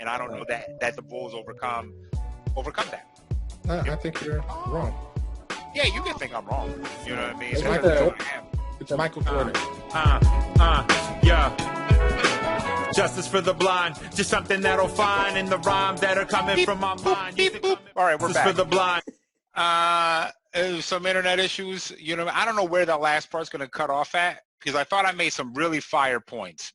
and I don't know that the Bulls overcome that. I think you're wrong. Yeah, you can think I'm wrong. You know what I mean? It's Michael Jordan. Yeah. Justice for the blind, just something that'll find in the rhymes that are coming from my mind. All right, we're Justice back. for the blind. Some internet issues. You know, I don't know where that last part's going to cut off at because I thought I made some really fire points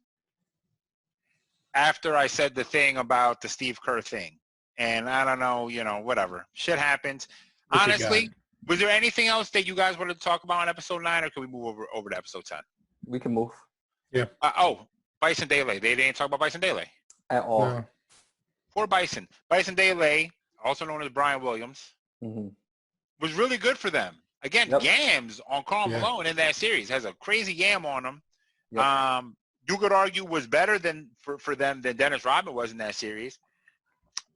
after I said the thing about the Steve Kerr thing. And I don't know, you know, whatever. Shit happens. Honestly, was there anything else that you guys wanted to talk about in episode 9, or can we move over to episode 10? We can move. Yeah. Bison Dele. They didn't talk about Bison Dele at all. No. Poor Bison. Bison Dele, also known as Brian Williams, was really good for them. Again, Yams on Karl Malone in that series has a crazy yam on him. Yep. You could argue was better than for them than Dennis Rodman was in that series,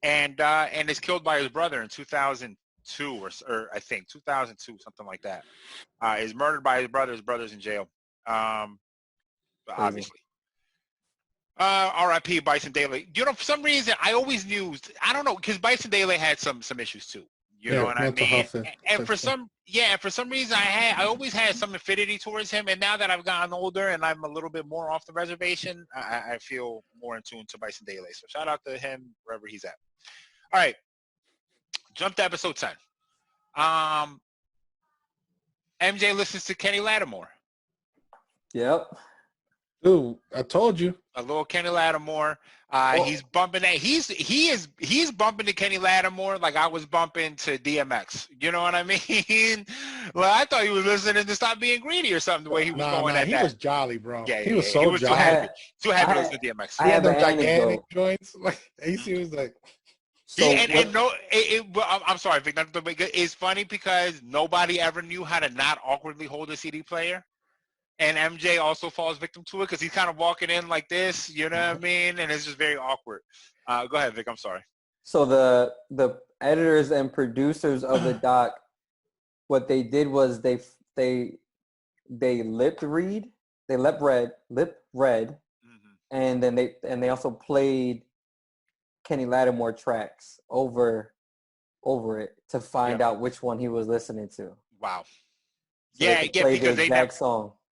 and is killed by his brother in 2002 or I think 2002, something like that. Is murdered by his brother. His brother's in jail. Obviously. R.I.P. Bison Dele. You know, for some reason, I always knew. I don't know, because Bison Dele had some issues too. You know what I mean? And for some reason, I always had some affinity towards him. And now that I've gotten older and I'm a little bit more off the reservation, I feel more in tune to Bison Dele. So shout out to him wherever he's at. All right, jump to episode 10. MJ listens to Kenny Lattimore. Yep. Dude, I told you. A little Kenny Lattimore. He's bumping that. He's bumping to Kenny Lattimore like I was bumping to DMX. You know what I mean? Well, I thought he was listening to Stop Being Greedy or something. The way he was going at he that. was jolly, bro. Yeah, he was so he jolly. Too happy to listen to DMX. He had them gigantic joints. Like AC was like. So I'm sorry, Vic. It's funny because nobody ever knew how to not awkwardly hold a CD player. And MJ also falls victim to it because he's kind of walking in like this, you know what I mean? And it's just very awkward. Go ahead, Vic. I'm sorry. So the editors and producers of the doc, what they did was they lip read, and then they also played Kenny Lattimore tracks over it to find out which one he was listening to. Wow. So because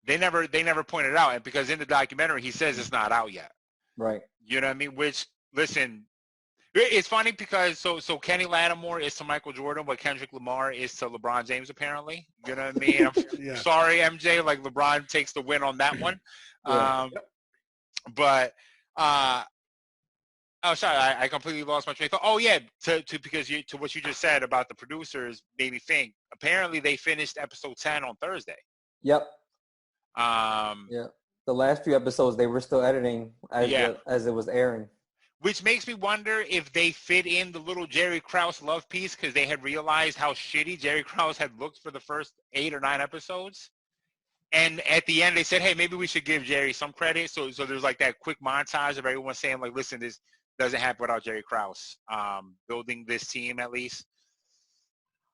they never pointed out, and because in the documentary he says it's not out yet. Right. You know what I mean? Which, listen, it's funny because so Kenny Lattimore is to Michael Jordan what Kendrick Lamar is to LeBron James apparently. You know what I mean? I'm sorry, MJ. Like LeBron takes the win on that one. Sorry, I completely lost my train of thought. Oh yeah, because to what you just said about the producers made me think. Apparently they finished episode 10 on Thursday. Yep. The last few episodes they were still editing as it was airing. Which makes me wonder if they fit in the little Jerry Krause love piece because they had realized how shitty Jerry Krause had looked for the first 8 or 9 episodes. And at the end they said, hey, maybe we should give Jerry some credit. So there's like that quick montage of everyone saying like, listen, this doesn't happen without Jerry Krause building this team at least.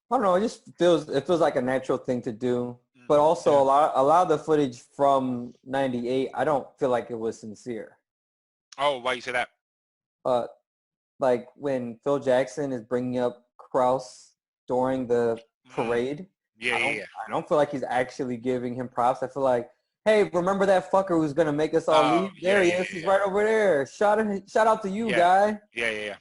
I don't know. It feels like a natural thing to do. But also a lot of the footage from '98, I don't feel like it was sincere. Oh, why you say that? Like when Phil Jackson is bringing up Krause during the parade. I don't feel like he's actually giving him props. I feel like, hey, remember that fucker who's gonna make us all leave? There he is. He's right over there. Shout out to you, guy. Yeah.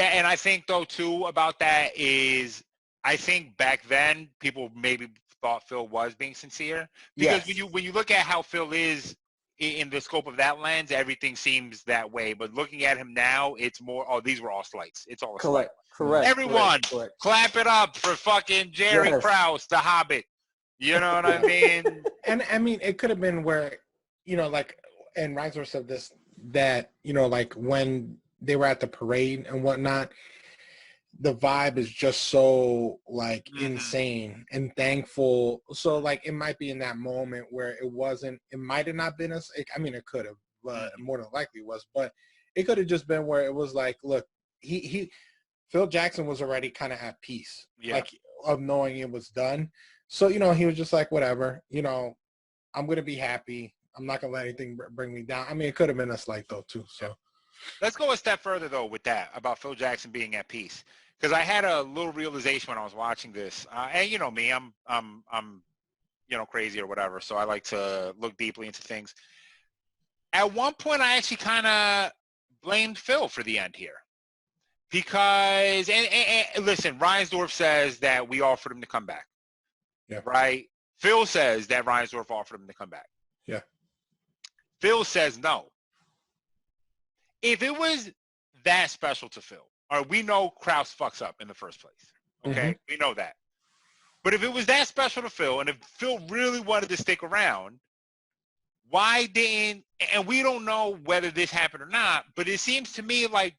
And I think though too about that is I think back then people maybe thought Phil was being sincere because when you look at how Phil is in the scope of that lens, everything seems that way. But looking at him now, it's more, these were all slights. It's all a slight. Correct. Everyone, clap it up for fucking Jerry Krause, the Hobbit. You know what I mean? And I mean, it could have been where, you know, like, and Reinsworth said this, that, you know, like when they were at the parade and whatnot, the vibe is just so like insane and thankful. So like it might be in that moment where it might have not been it could have, but more than likely was, but it could have just been where it was like, look, Phil Jackson was already kind of at peace, like of knowing it was done. So, you know, he was just like, whatever, you know, I'm going to be happy. I'm not going to let anything bring me down. I mean, it could have been a slight though too. So Let's go a step further though with that about Phil Jackson being at peace, because I had a little realization when I was watching this, and you know me, I'm crazy or whatever, so I like to look deeply into things. At one point, I actually kind of blamed Phil for the end here. Because, and listen, Reinsdorf says that we offered him to come back. Yeah. Right? Phil says that Reinsdorf offered him to come back. Yeah. Phil says no. If it was that special to Phil, or we know Krause fucks up in the first place. Okay? We know that. But if it was that special to Phil, and if Phil really wanted to stick around, why didn't, and we don't know whether this happened or not, but it seems to me like,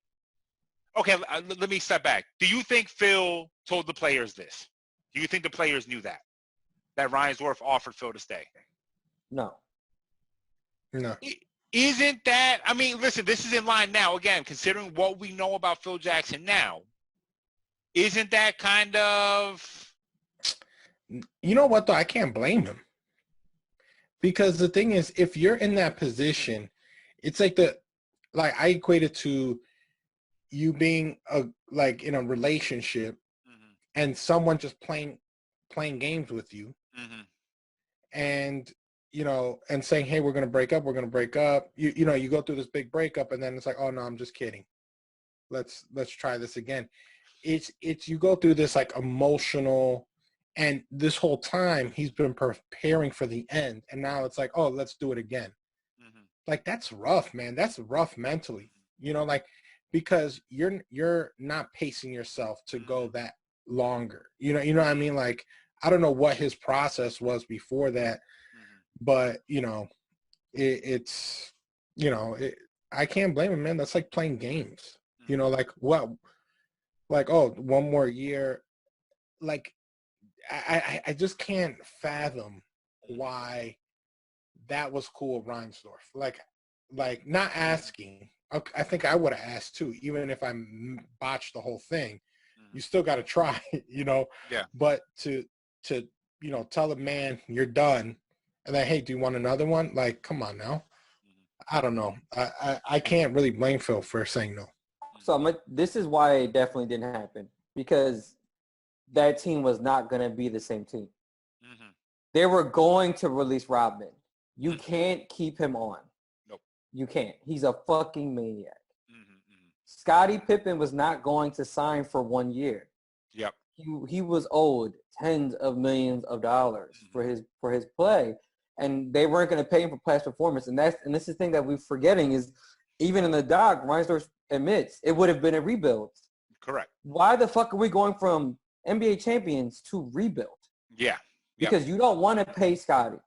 okay, let me step back. Do you think Phil told the players this? Do you think the players knew that Reinsdorf offered Phil to stay? No. Isn't that, I mean, listen, this is in line now, again, considering what we know about Phil Jackson now, isn't that kind of... You know what, though? I can't blame him. Because the thing is, if you're in that position, it's like I equate it to you being in a relationship and someone just playing games with you and and saying, hey, we're going to break up, you go through this big breakup, and then it's like, oh no, I'm just kidding, let's try this again. It's you go through this like emotional, and this whole time he's been preparing for the end, and now it's like, oh, let's do it again. Like, that's rough, man. That's rough mentally, because you're not pacing yourself to go that longer. You know what I mean? Like, I don't know what his process was before that, but it's I can't blame him, man. That's like playing games. Like what? Like, oh, one more year. Like, I just can't fathom why that was cool with Reinsdorf. Like not asking. I think I would have asked too, even if I botched the whole thing. You still got to try, Yeah. But to tell a man you're done, and then, hey, do you want another one? Like, come on now. I don't know. I can't really blame Phil for saying no. So this is why it definitely didn't happen, because that team was not going to be the same team. They were going to release Rodman. You can't keep him on. Nope. You can't. He's a fucking maniac. Scottie Pippen was not going to sign for 1 year. Yep. He was owed tens of millions of dollars for his play, and they weren't going to pay him for past performance. And this is the thing that we're forgetting is, even in the doc, Reinsdorf admits it would have been a rebuild. Correct. Why the fuck are we going from NBA champions to rebuild? Yeah. Because you don't want to pay Scottie.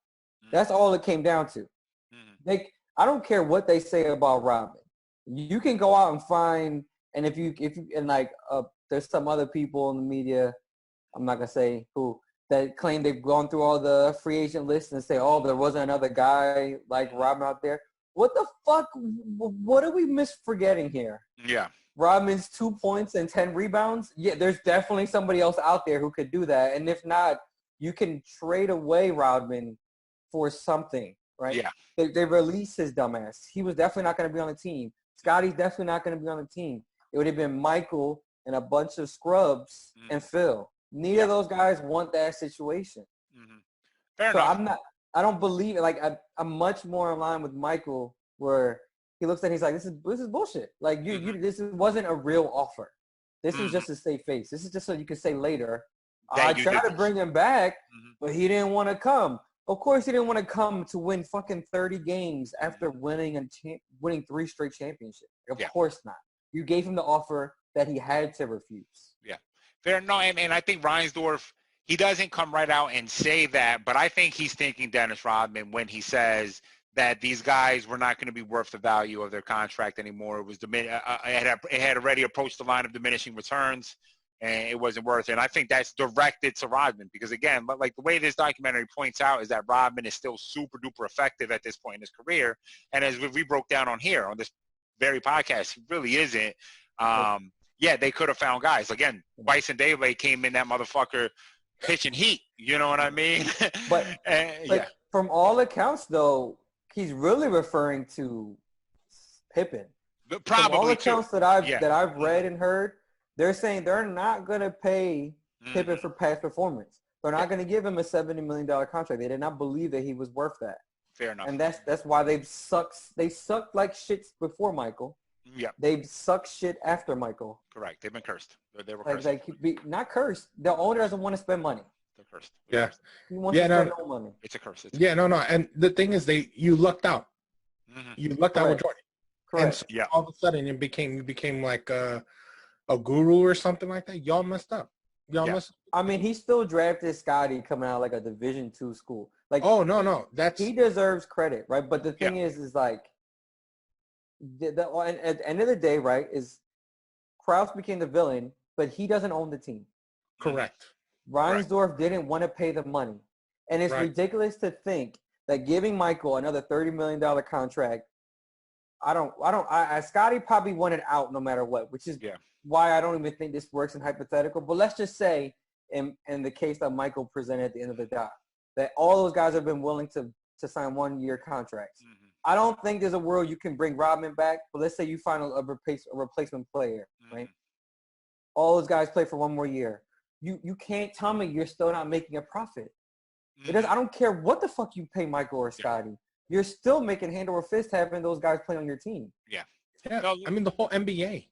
That's all it came down to. I don't care what they say about Rodman. You can go out and find, and if you there's some other people in the media, I'm not gonna say who, that claim they've gone through all the free agent lists and say, oh, there wasn't another guy like Rodman out there. What the fuck? What are we forgetting here? Yeah. Rodman's 2 points and 10 rebounds. Yeah, there's definitely somebody else out there who could do that. And if not, you can trade away Rodman for something, right? Yeah. They released his dumbass. He was definitely not going to be on the team. Scottie's definitely not going to be on the team. It would have been Michael and a bunch of scrubs and Phil. Neither of those guys want that situation. Fair enough. I don't believe it. Like, I'm much more in line with Michael, where he looks at it, he's like, this is bullshit. Like, this wasn't a real offer. This was just to save face. This is just so you can say later, I tried to bring him back, but he didn't want to come. Of course he didn't want to come to win fucking 30 games after winning 3 straight championships. Of course not. You gave him the offer that he had to refuse. Yeah. Fair. No, and I think Reinsdorf, he doesn't come right out and say that, but I think he's thinking Dennis Rodman when he says that these guys were not going to be worth the value of their contract anymore. It was it had already approached the line of diminishing returns, and it wasn't worth it. And I think that's directed to Rodman because, again, like the way this documentary points out is that Rodman is still super duper effective at this point in his career. And as we broke down on here on this very podcast, he really isn't. Yeah, they could have found guys. Again, Bison Dele came in that motherfucker pitching heat. You know what I mean? But from all accounts, though, he's really referring to Pippen. Probably from all accounts that I've read and heard, they're saying they're not going to pay Pippen for past performance. They're not going to give him a $70 million contract. They did not believe that he was worth that. Fair enough. And that's why they've sucked. They sucked like shit before Michael. Yeah. They've sucked shit after Michael. Correct. They've been cursed. They were cursed. Not cursed. The owner doesn't want to spend money. They're cursed. He wants to spend no money. It's a curse. No. And the thing is, you lucked out. You lucked out with Jordan. Correct. And so all of a sudden, you became like a guru or something like that. Y'all messed up. I mean, he still drafted Scotty coming out like a Division II school. Like, oh no, he deserves credit, right? But the thing is like, at the end of the day, right, is Krause became the villain, but he doesn't own the team. Correct. Reinsdorf didn't want to pay the money, and it's ridiculous to think that giving Michael another $30 million contract. Scotty probably wanted out no matter what, which is why I don't even think this works in hypothetical. But let's just say in the case that Michael presented at the end of the doc, that all those guys have been willing to sign 1-year contracts. I don't think there's a world you can bring Rodman back, but let's say you find a replacement player, right? All those guys play for 1 more year. You can't tell me you're still not making a profit. Because I don't care what the fuck you pay Michael or Scotty. You're still making hand over fist having those guys play on your team. Yeah. I mean, the whole NBA.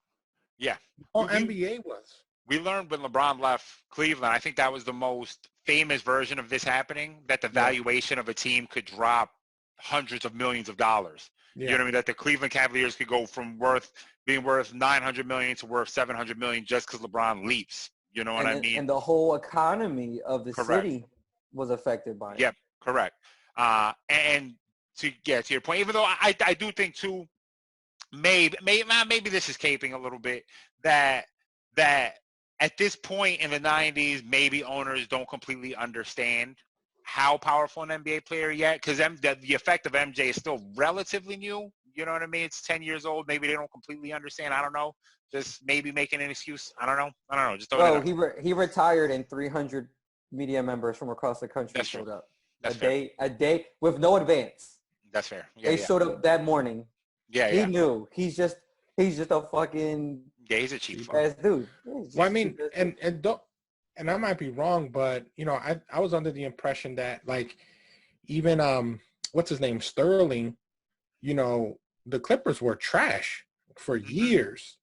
Yeah. The whole NBA was. We learned when LeBron left Cleveland, I think that was the most famous version of this happening, that the valuation of a team could drop hundreds of millions of dollars. You know what I mean? That the Cleveland Cavaliers could go from being worth $900 million to worth $700 million just because LeBron leaves. You know what I mean? And the whole economy of the city was affected by it. Yep, correct. And to your point, even though I do think too, maybe this is caping a little bit, that at this point in the 90s, maybe owners don't completely understand how powerful an NBA player yet, because the effect of MJ is still relatively new. You know what I mean? It's 10 years old. Maybe they don't completely understand. I don't know. Just maybe making an excuse. I don't know. Just he retired and 300 media members from across the country showed up. A day with no advance. That's fair. They showed up that morning. He knew. He's just a fucking he's a cheap ass dude. Well, I mean, and I might be wrong, but I was under the impression that like even what's his name, Sterling, the Clippers were trash for years.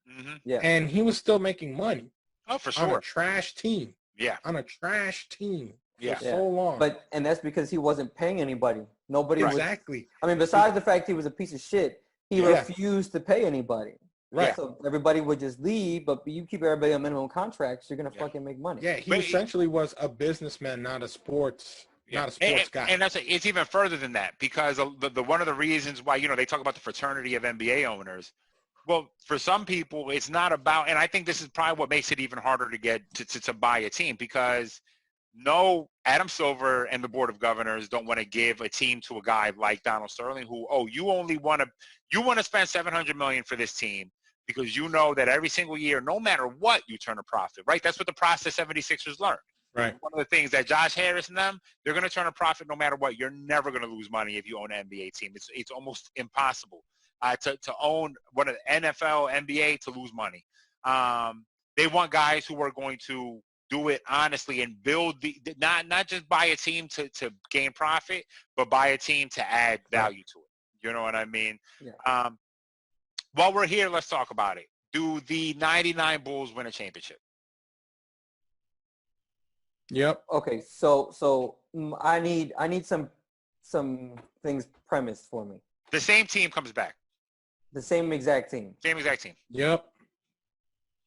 Yeah. And he was still making money. Oh, for sure. On a trash team. Yeah. On a trash team. For so long. And that's because he wasn't paying anybody. Nobody exactly. Besides the fact he was a piece of shit, he refused to pay anybody. Right. So everybody would just leave, but you keep everybody on minimum contracts, you're gonna fucking make money. Yeah, he essentially was a businessman, not a sports guy. And it's even further than that, because the one of the reasons why they talk about the fraternity of NBA owners. Well, for some people, it's not about, and I think this is probably what makes it even harder to get to buy a team, because Adam Silver and the Board of Governors don't want to give a team to a guy like Donald Sterling, who, you want to spend $700 million for this team because you know that every single year, no matter what, you turn a profit, right? That's what the process 76ers learned. Right. One of the things that Josh Harris and them, they're going to turn a profit no matter what. You're never going to lose money if you own an NBA team. It's almost impossible to own one of the NFL, NBA to lose money. They want guys who are going to do it honestly and build not just buy a team to gain profit, but buy a team to add value to it. You know what I mean? Yeah. While we're here, let's talk about it. Do the 99 Bulls win a championship? Yep. Okay, so I need some things premised for me. The same team comes back. The same exact team. Same exact team. Yep.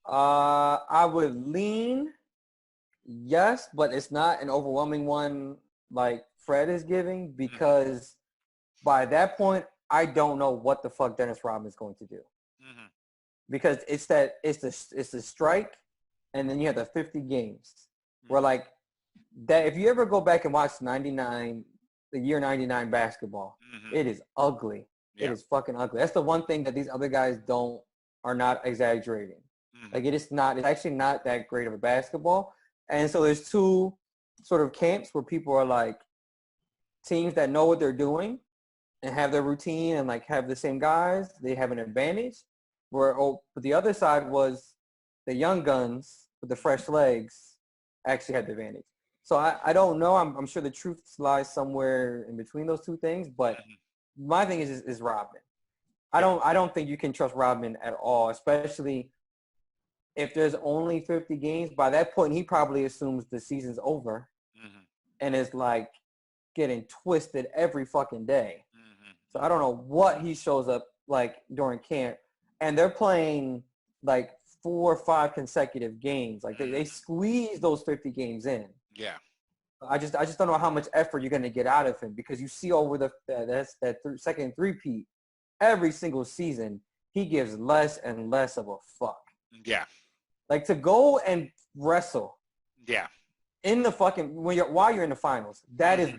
I would lean yes, but it's not an overwhelming one like Fred is giving, because by that point I don't know what the fuck Dennis Rodman is going to do. Because it's the strike, and then you have the 50 games where like that. If you ever go back and watch the year 99 basketball, it is ugly. Yeah. It is fucking ugly. That's the one thing that these other guys are not exaggerating. Like it's actually not that great of a basketball. And so there's two sort of camps where people are like teams that know what they're doing and have their routine and like have the same guys, they have an advantage. But the other side was the young guns with the fresh legs actually had the advantage. So I don't know. I'm sure the truth lies somewhere in between those two things. But my thing is Rodman. I don't think you can trust Rodman at all, especially if there's only 50 games. By that point, he probably assumes the season's over and is like getting twisted every fucking day. So I don't know what he shows up like during camp. And they're playing like 4 or 5 consecutive games. Like they squeeze those 50 games in. Yeah. I just don't know how much effort you're going to get out of him, because you see over that second three-peat, every single season, he gives less and less of a fuck. Yeah. Like, to go and wrestle. Yeah. In the fucking while you're in the finals, that is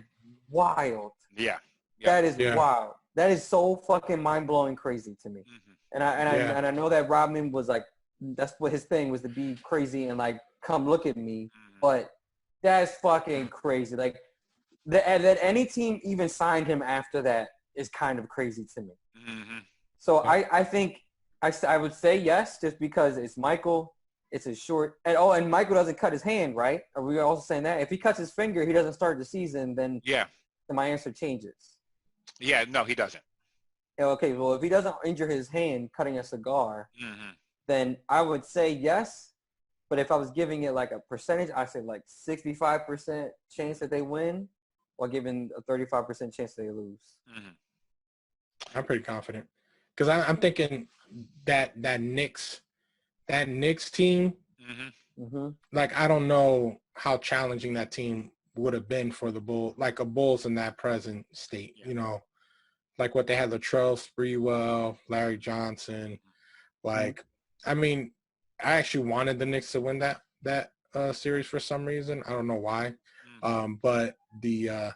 wild. Yeah. That is wild. That is so fucking mind-blowing crazy to me. And I know that Rodman was like, that's what his thing was, to be crazy and like, come look at me. But that's fucking crazy. Like, that any team even signed him after that is kind of crazy to me. So I think I would say yes, just because it's Michael. It's a short and Michael doesn't cut his hand, right? Are we also saying that if he cuts his finger, he doesn't start the season? Then my answer changes. Yeah, no, he doesn't. Okay, well, if he doesn't injure his hand cutting a cigar, then I would say yes. But if I was giving it like a percentage, I'd say like 65% chance that they win, while giving a 35% chance they lose. I'm pretty confident, because I'm thinking that Knicks team, like, I don't know how challenging that team would have been for the Bulls in that present state. You know, like what they had, Latrell Sprewell, Larry Johnson. Like, I mean, I actually wanted the Knicks to win that series for some reason. I don't know why. But I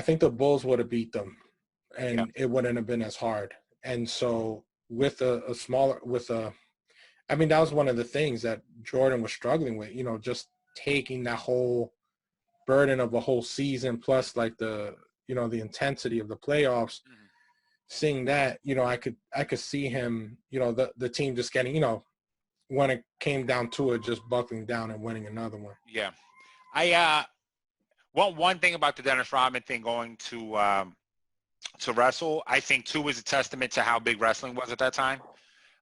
think the Bulls would have beat them, and it wouldn't have been as hard. And so with I mean, that was one of the things that Jordan was struggling with, you know, just taking that whole burden of a whole season, plus like the intensity of the playoffs. Seeing that, you know, I could see him, you know, the team just getting, you know, when it came down to it, just buckling down and winning another one. Yeah. One thing about the Dennis Rodman thing going to wrestle, I think too is a testament to how big wrestling was at that time.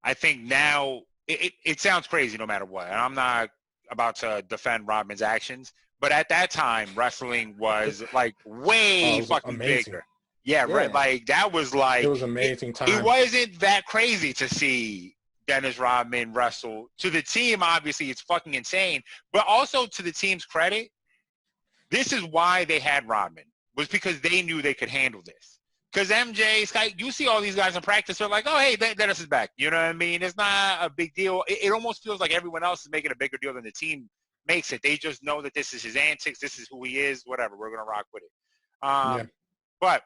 I think now it sounds crazy no matter what, and I'm not about to defend Rodman's actions, but at that time wrestling was like way fucking amazing. Bigger. Yeah, right. Like that was like it was amazing time. It wasn't that crazy to see Dennis Rodman wrestle. To the team, obviously, it's fucking insane. But also to the team's credit, this is why they had Rodman, was because they knew they could handle this. Because MJ, Sky, you see all these guys in practice, they're like, oh, hey, Dennis is back. You know what I mean? It's not a big deal. It almost feels like everyone else is making a bigger deal than the team makes it. They just know that this is his antics, this is who he is, whatever. We're going to rock with it. But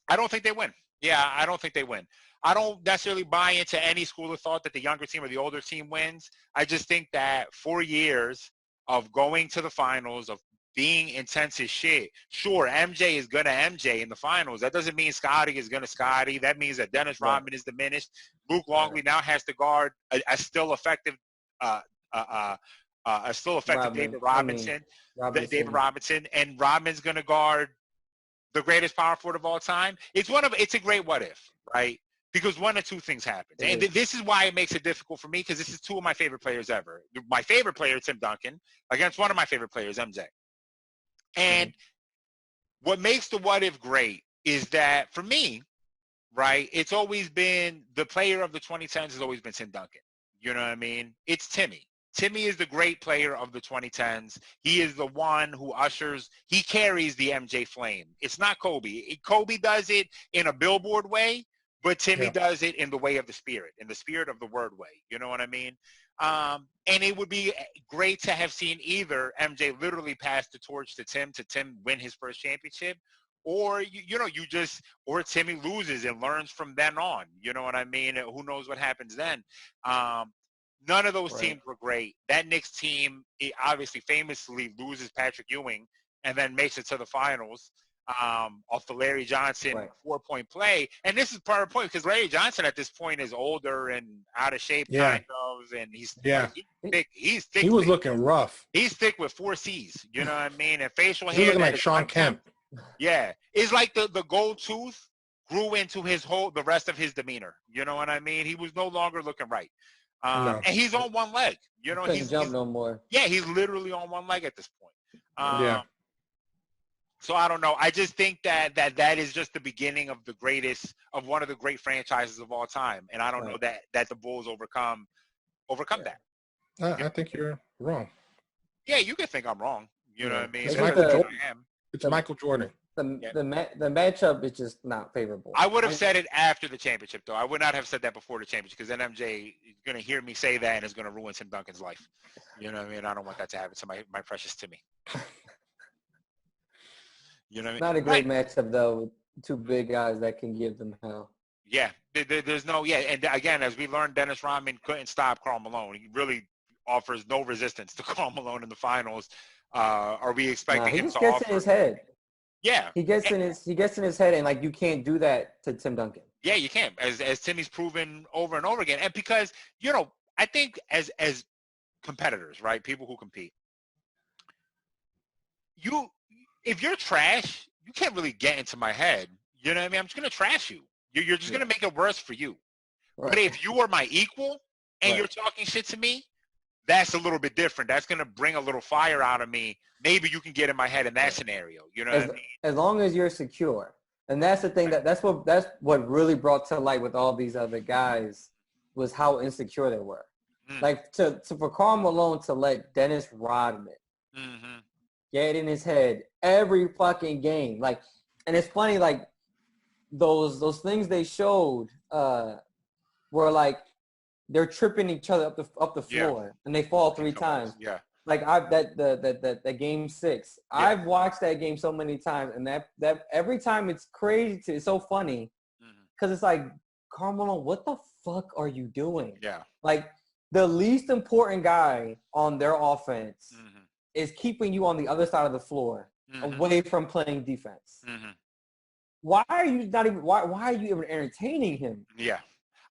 I don't think they win. Yeah, I don't think they win. I don't necessarily buy into any school of thought that the younger team or the older team wins. I just think that 4 years of going to the finals, of being intense as shit. Sure, MJ is going to MJ in the finals. That doesn't mean Scotty is going to Scotty. That means that Dennis Rodman is diminished. Luke Longley now has to guard a still effective David Robinson. David Robinson. And Rodman's going to guard the greatest power forward of all time. It's a great what if, right? Because one of two things happens. And this is why it makes it difficult for me, because this is two of my favorite players ever. My favorite player, Tim Duncan, against one of my favorite players, MJ. And what makes the what if great is that, for me, right, it's always been the player of the 2010s has always been Tim Duncan. You know what I mean? It's Timmy. Timmy is the great player of the 2010s. He is the one who he carries the MJ flame. It's not Kobe. Kobe does it in a billboard way, but Timmy does it in the way of the spirit, in the spirit of the word way. You know what I mean? And it would be great to have seen either MJ literally pass the torch to Tim win his first championship, or or Timmy loses and learns from then on. You know what I mean? Who knows what happens then? None of those teams were great. That Knicks team, it obviously famously loses Patrick Ewing and then makes it to the finals. off the Larry Johnson 4-point play. And this is part of the point because Larry Johnson at this point is older and out of shape, kind of, and he's thick. He's thick. He was looking rough. He's thick with 4 C's. You know what I mean? And facial hair. He's looking like Sean Kemp. Yeah, it's like the gold tooth grew into the rest of his demeanor. You know what I mean? He was no longer looking right. No. And he's on one leg. You know, he's jump no more. Yeah, he's literally on one leg at this point. So I don't know. I just think that is just the beginning of of one of the great franchises of all time. And I don't know that the Bulls overcome that. I think you're wrong. Yeah, you can think I'm wrong. You know what I mean? It's Michael Jordan. The matchup is just not favorable. I would have said it after the championship, though. I would not have said that before the championship because then MJ is going to hear me say that and is going to ruin Tim Duncan's life. You know what I mean? I don't want that to happen to my precious Timmy. You know what I mean? Not a great matchup, though. Two big guys that can give them hell. Yeah. There's no – and again, as we learned, Dennis Rodman couldn't stop Karl Malone. He really offers no resistance to Karl Malone in the finals. Are we expecting him to offer – he gets in his head. Yeah. He gets in his head, and, like, you can't do that to Tim Duncan. Yeah, you can't, as Timmy's proven over and over again. And because, you know, I think as competitors, right, people who compete, if you're trash, you can't really get into my head. You know what I mean? I'm just going to trash you. You're just going to make it worse for you. Right. But if you are my equal and you're talking shit to me, that's a little bit different. That's going to bring a little fire out of me. Maybe you can get in my head in that scenario. You know what I mean? As long as you're secure. And that's the thing that's what really brought to light with all these other guys was how insecure they were. Like for Karl Malone to let Dennis Rodman get in his head every fucking game. Like, and it's funny, like those things they showed were like they're tripping each other up the floor and they fall 3 times. Yeah. Like that game 6. Yeah. I've watched that game so many times, and that every time it's crazy. It's so funny because it's like, Karl Malone, what the fuck are you doing? Yeah. Like the least important guy on their offense is keeping you on the other side of the floor, away from playing defense. Why are you not even? Why are you even entertaining him? Yeah.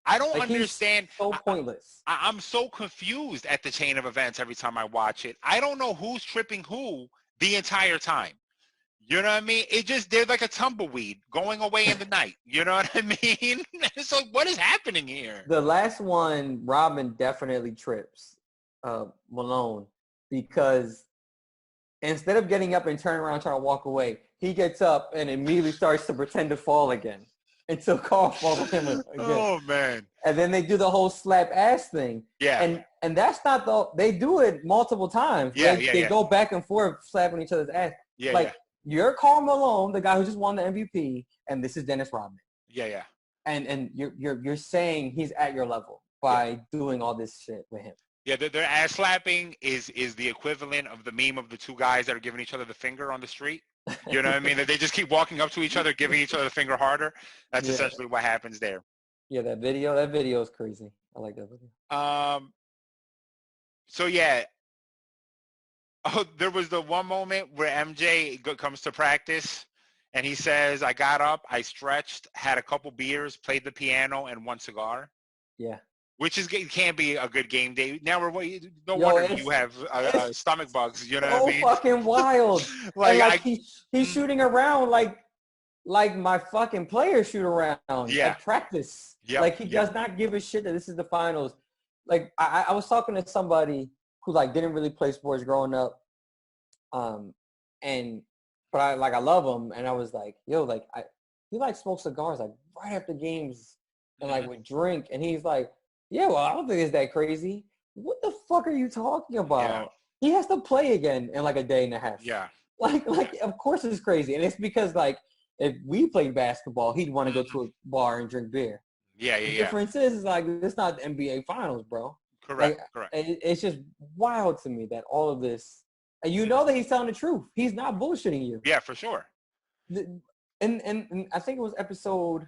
I don't understand. So pointless. I'm so confused at the chain of events every time I watch it. I don't know who's tripping who the entire time. You know what I mean? They're like a tumbleweed going away in the night. You know what I mean? So what is happening here? The last one, Rodman definitely trips Malone because instead of getting up and turning around trying to walk away, he gets up and immediately starts to pretend to fall again. Until Karl falls him again. Oh, man. And then they do the whole slap ass thing. Yeah. And that's not they do it multiple times. Yeah, they go back and forth slapping each other's ass. Yeah, like, you're Karl Malone, the guy who just won the MVP, and this is Dennis Rodman. Yeah, yeah. And you're saying he's at your level by doing all this shit with him. Yeah, their ass slapping is the equivalent of the meme of the 2 guys that are giving each other the finger on the street. You know what I mean? That they just keep walking up to each other, giving each other the finger harder. That's essentially what happens there. Yeah, that video is crazy. I like that video. So yeah. Oh, there was the one moment where MJ comes to practice and he says, I got up, I stretched, had a couple beers, played the piano, and 1 cigar. Yeah. Which can't be a good game day. Now no wonder you have stomach bugs. You know what I mean? Fucking wild. like he's shooting around like my fucking players shoot around at practice. Yep. Like he does not give a shit that this is the finals. Like I was talking to somebody who like didn't really play sports growing up, but I love him, and I was like, yo, like he like smokes cigars like right after games and like would drink, and he's like, yeah, well, I don't think it's that crazy. What the fuck are you talking about? Yeah. He has to play again in like a day and a half. Yeah. Like of course it's crazy. And it's because like if we played basketball, he'd want to go to a bar and drink beer. Yeah. The difference is like it's not the NBA finals, bro. Correct. Like, correct. It's just wild to me that all of this, and you know that he's telling the truth. He's not bullshitting you. Yeah, for sure. And I think it was episode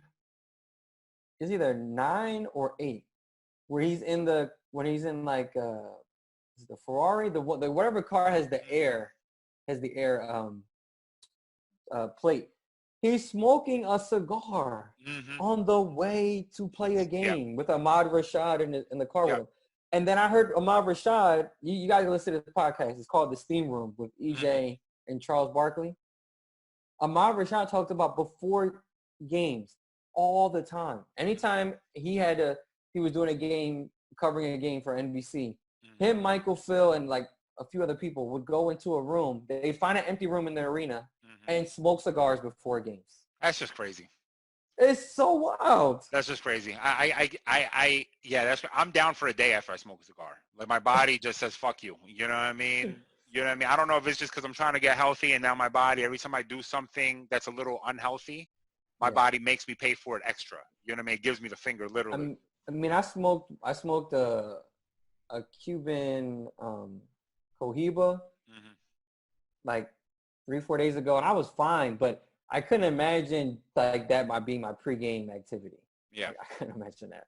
is either 9 or 8. Where he's in like the Ferrari, the whatever car has the air plate, He's smoking a cigar on the way to play a game with Ahmad Rashad in the car with him. And then I heard Ahmad Rashad, you guys listen to the podcast. It's called The Steam Room with EJ and Charles Barkley. Ahmad Rashad talked about before games all the time. Anytime he was doing a game, covering a game for NBC, him, Michael, Phil, and like a few other people would go into a room. They'd find an empty room in the arena and smoke cigars before games. That's just crazy. It's so wild. That's just crazy. I'm down for a day after I smoke a cigar. Like my body just says, fuck you. You know what I mean? You know what I mean? I don't know if it's just because I'm trying to get healthy and now my body, every time I do something that's a little unhealthy, my body makes me pay for it extra. You know what I mean? It gives me the finger, literally. I smoked a Cuban Cohiba like 3-4 days ago, and I was fine, but I couldn't imagine like that by being my pregame activity. Yeah. Like, I couldn't imagine that.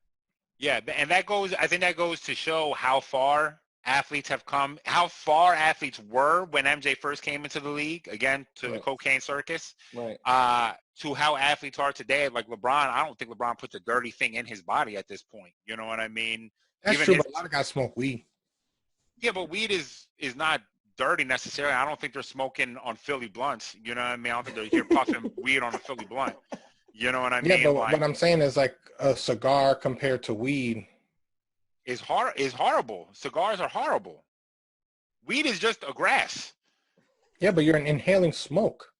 Yeah, and I think that goes to show how far athletes have come, how far athletes were when MJ first came into the league, again, to the cocaine circus, to how athletes are today. Like LeBron, I don't think LeBron puts a dirty thing in his body at this point. You know what I mean? That's true, but a lot of guys smoke weed. Yeah, but weed is not dirty necessarily. I don't think they're smoking on Philly blunts. You know what I mean? I don't think they're here puffing weed on a Philly blunt. You know what I mean? Yeah, but what I'm saying is like a cigar compared to weed is horrible. Cigars are horrible. Weed is just a grass. Yeah, but you're inhaling smoke.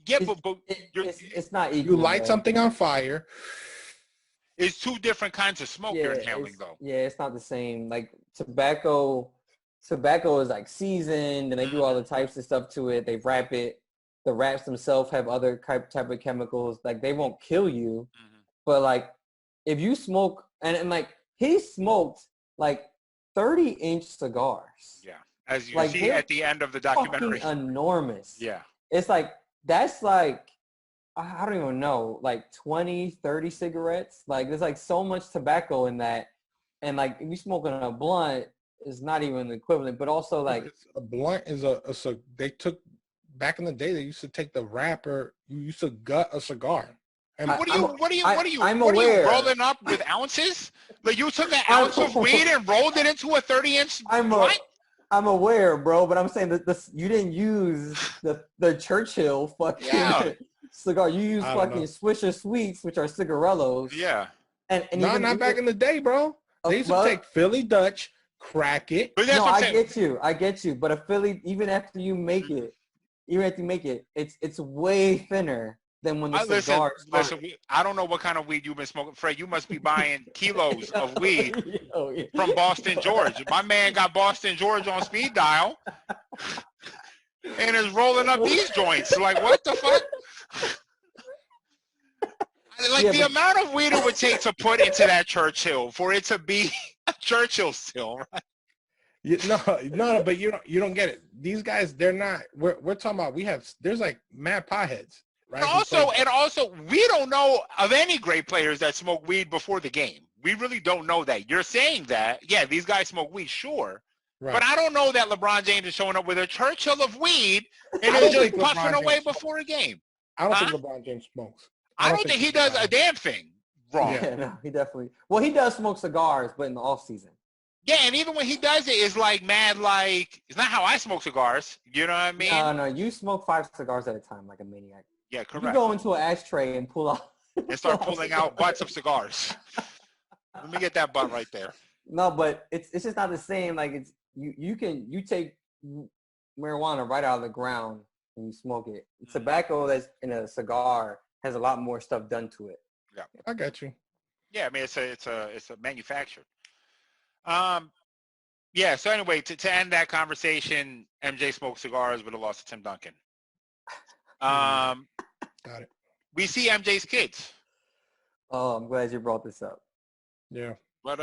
Yeah, but it's not equal. You light something on fire. It's two different kinds of smoke you're inhaling, though. Yeah, it's not the same. Like tobacco is like seasoned, and they do all the types of stuff to it. They wrap it. The wraps themselves have other type of chemicals. Like they won't kill you, but like if you smoke, and like he smoked like 30-inch cigars. Yeah, as you see at the end of the documentary. Enormous. Yeah, it's like that's like I don't even know, like 20, 30 cigarettes. Like there's like so much tobacco in that, and like if you smoking a blunt, it's not even the equivalent. But also like a blunt is they took back in the day. They used to take the wrapper. You used to gut a cigar. And what are you rolling up with ounces? Like you took an ounce of weed and rolled it into a 30-inch blunt? I'm aware, bro, but I'm saying that you didn't use the Churchill fucking cigar. You use fucking Swisher Sweets, which are cigarellos. Yeah. And not back in the day, bro. They used to take Philly Dutch, crack it. But no, I get you. But a Philly, even after you make it, it's way thinner than when the cigar. Listen, I don't know what kind of weed you've been smoking. Fred, you must be buying kilos of weed from Boston George. My man got Boston George on speed dial and is rolling up these joints. Like, what the fuck? Like, the amount of weed it would take to put into that Churchill for it to be a Churchill still, right? No, but you don't get it. These guys, they're not. We're talking about. There's like mad potheads. Right? And also, we don't know of any great players that smoke weed before the game. We really don't know that. You're saying that, yeah, these guys smoke weed, sure. Right. But I don't know that LeBron James is showing up with a Churchill of weed and is just puffing away before a game. I don't think LeBron James smokes. I don't think he does a damn thing wrong. Yeah, no, he definitely. Well, he does smoke cigars, but in the off season. Yeah, and even when he does it, it's like mad. Like it's not how I smoke cigars. You know what I mean? No, you smoke 5 cigars at a time, like a maniac. Yeah, correct. You go into an ashtray and pull out. And start pulling out butts of cigars. Let me get that butt right there. No, but it's just not the same. Like it's you take marijuana right out of the ground and you smoke it. Tobacco that's in a cigar has a lot more stuff done to it. Yeah, I got you. Yeah, I mean it's a manufactured. Yeah. So anyway, to end that conversation, MJ smoked cigars with a loss to Tim Duncan. Got it. We see MJ's kids. Oh, I'm glad you brought this up. Yeah. But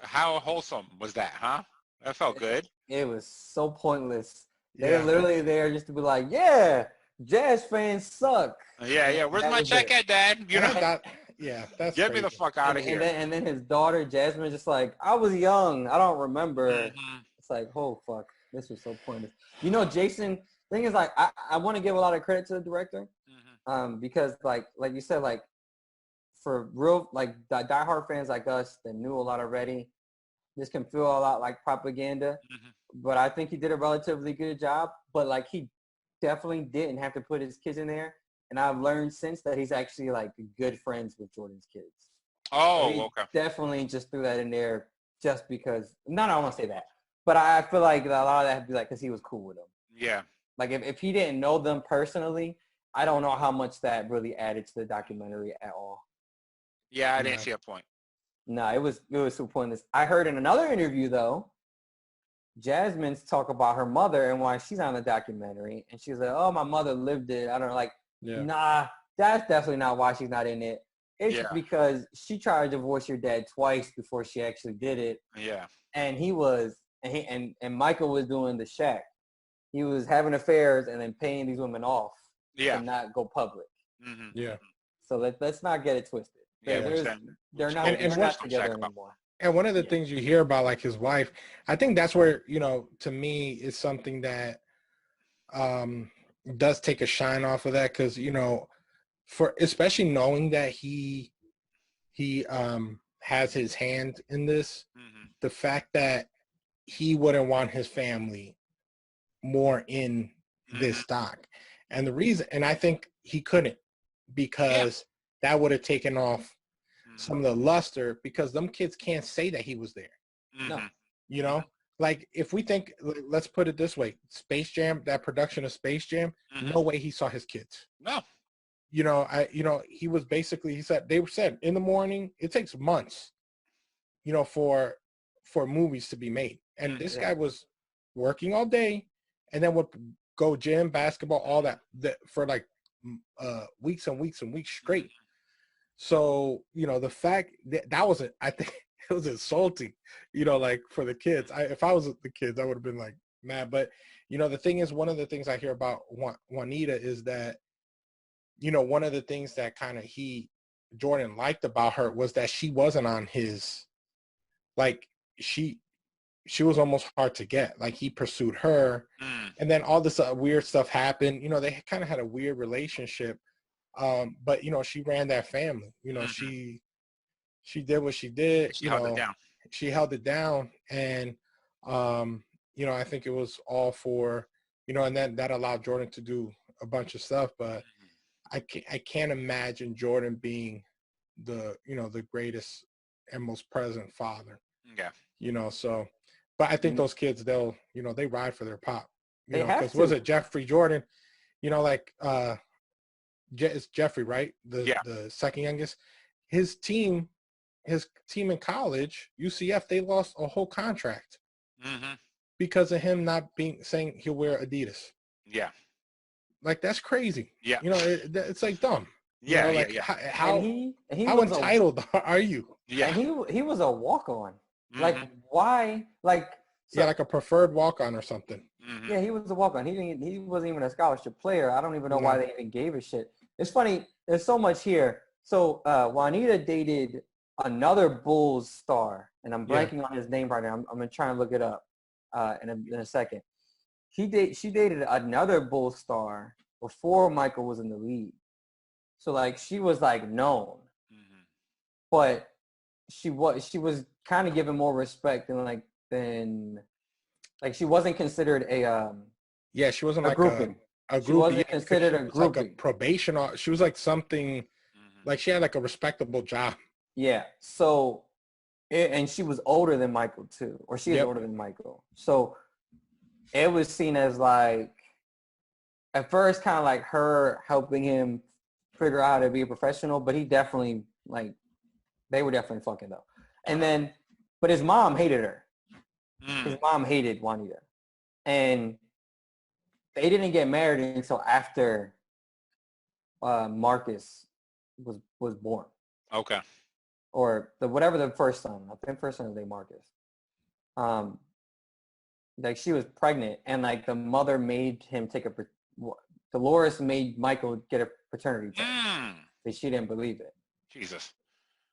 how wholesome was that, huh? That felt good. It was so pointless. They're literally there just to be like, yeah, Jazz fans suck. Yeah. Where's my check at, Dad? You know. That's get crazy. Me the fuck out of here. And then his daughter Jasmine just like, I was young, I don't remember. It's like, oh fuck, this was so pointless. You know, Jason. Thing is, like, I want to give a lot of credit to the director. Because like you said, like for real, like diehard fans like us that knew a lot already, this can feel a lot like propaganda. But I think he did a relatively good job. But like he definitely didn't have to put his kids in there. And I've learned since that he's actually like good friends with Jordan's kids. Oh, so okay. Definitely just threw that in there just because. No, I don't want to say that. But I feel like a lot of that would be like because he was cool with them. Yeah. Like if he didn't know them personally, I don't know how much that really added to the documentary at all. Yeah, I didn't see a point. No, it was super pointless. I heard in another interview though, Jasmine's talk about her mother and why she's on the documentary, and she's like, "Oh, my mother lived it." I don't know, like, nah, that's definitely not why she's not in it. It's because she tried to divorce your dad twice before she actually did it. Yeah. And he was, and Michael was doing the shack. He was having affairs and then paying these women off to not go public. Yeah. So let's not get it twisted. They're not together anymore. And one of the things you hear about, like his wife, I think that's where, to me, is something that does take a shine off of that. Because, for especially knowing that he has his hand in this, the fact that he wouldn't want his family more in this doc. And the reason, and I think he couldn't, because that would have taken off some of the luster, because them kids can't say that he was there. No. Like if we think, let's put it this way, Space Jam, that production of Space Jam, no way he saw his kids. No. He was basically, they said in the morning, it takes months, for movies to be made. And this guy was working all day and then would go gym, basketball, all that for like weeks and weeks and weeks straight. So, the fact that was it, I think it was insulting, like for the kids. If I was the kids, I would have been like mad. But, the thing is, one of the things I hear about Juanita is that, one of the things that kind of Jordan liked about her was that she wasn't on his, like she was almost hard to get. Like he pursued her and then all this weird stuff happened. They kind of had a weird relationship. But she ran that family. She did what she did. She held it down. She held it down, and I think it was all for and then that allowed Jordan to do a bunch of stuff. But I can't imagine Jordan being the the greatest and most present father. Yeah. So, but I think those kids, they'll they ride for their pop. Because was it Jeffrey Jordan? It's Jeffrey, right? The second youngest. His team in college, UCF, they lost a whole contract because of him not saying he'll wear Adidas. Yeah. Like that's crazy. Yeah. It's like dumb. Yeah. How entitled are you? Yeah. And he was a walk-on. Like why? Like like a preferred walk-on or something. Yeah, he was a walk-on. He wasn't even a scholarship player. I don't even know why they even gave a shit. It's funny. There's so much here. So Juanita dated another Bulls star, and I'm blanking on his name right now. I'm gonna try and look it up in a second. She dated another Bulls star before Michael was in the league. So like she was like known, but she was kind of given more respect than she wasn't considered a she wasn't a like grouping. She wasn't considered a grouping. Like a probation. She was like something, like she had like a respectable job. Yeah. So, and she was older than Michael too, or she is older than Michael. So it was seen as like, at first kind of like her helping him figure out how to be a professional, but he definitely they were definitely fucking though. And then, but his mom hated her. His mom hated Juanita. And they didn't get married until after Marcus was born. Okay. Or whatever the first son. I think first son was named Marcus. She was pregnant, and the mother made him take Dolores made Michael get a paternity test. But she didn't believe it. Jesus.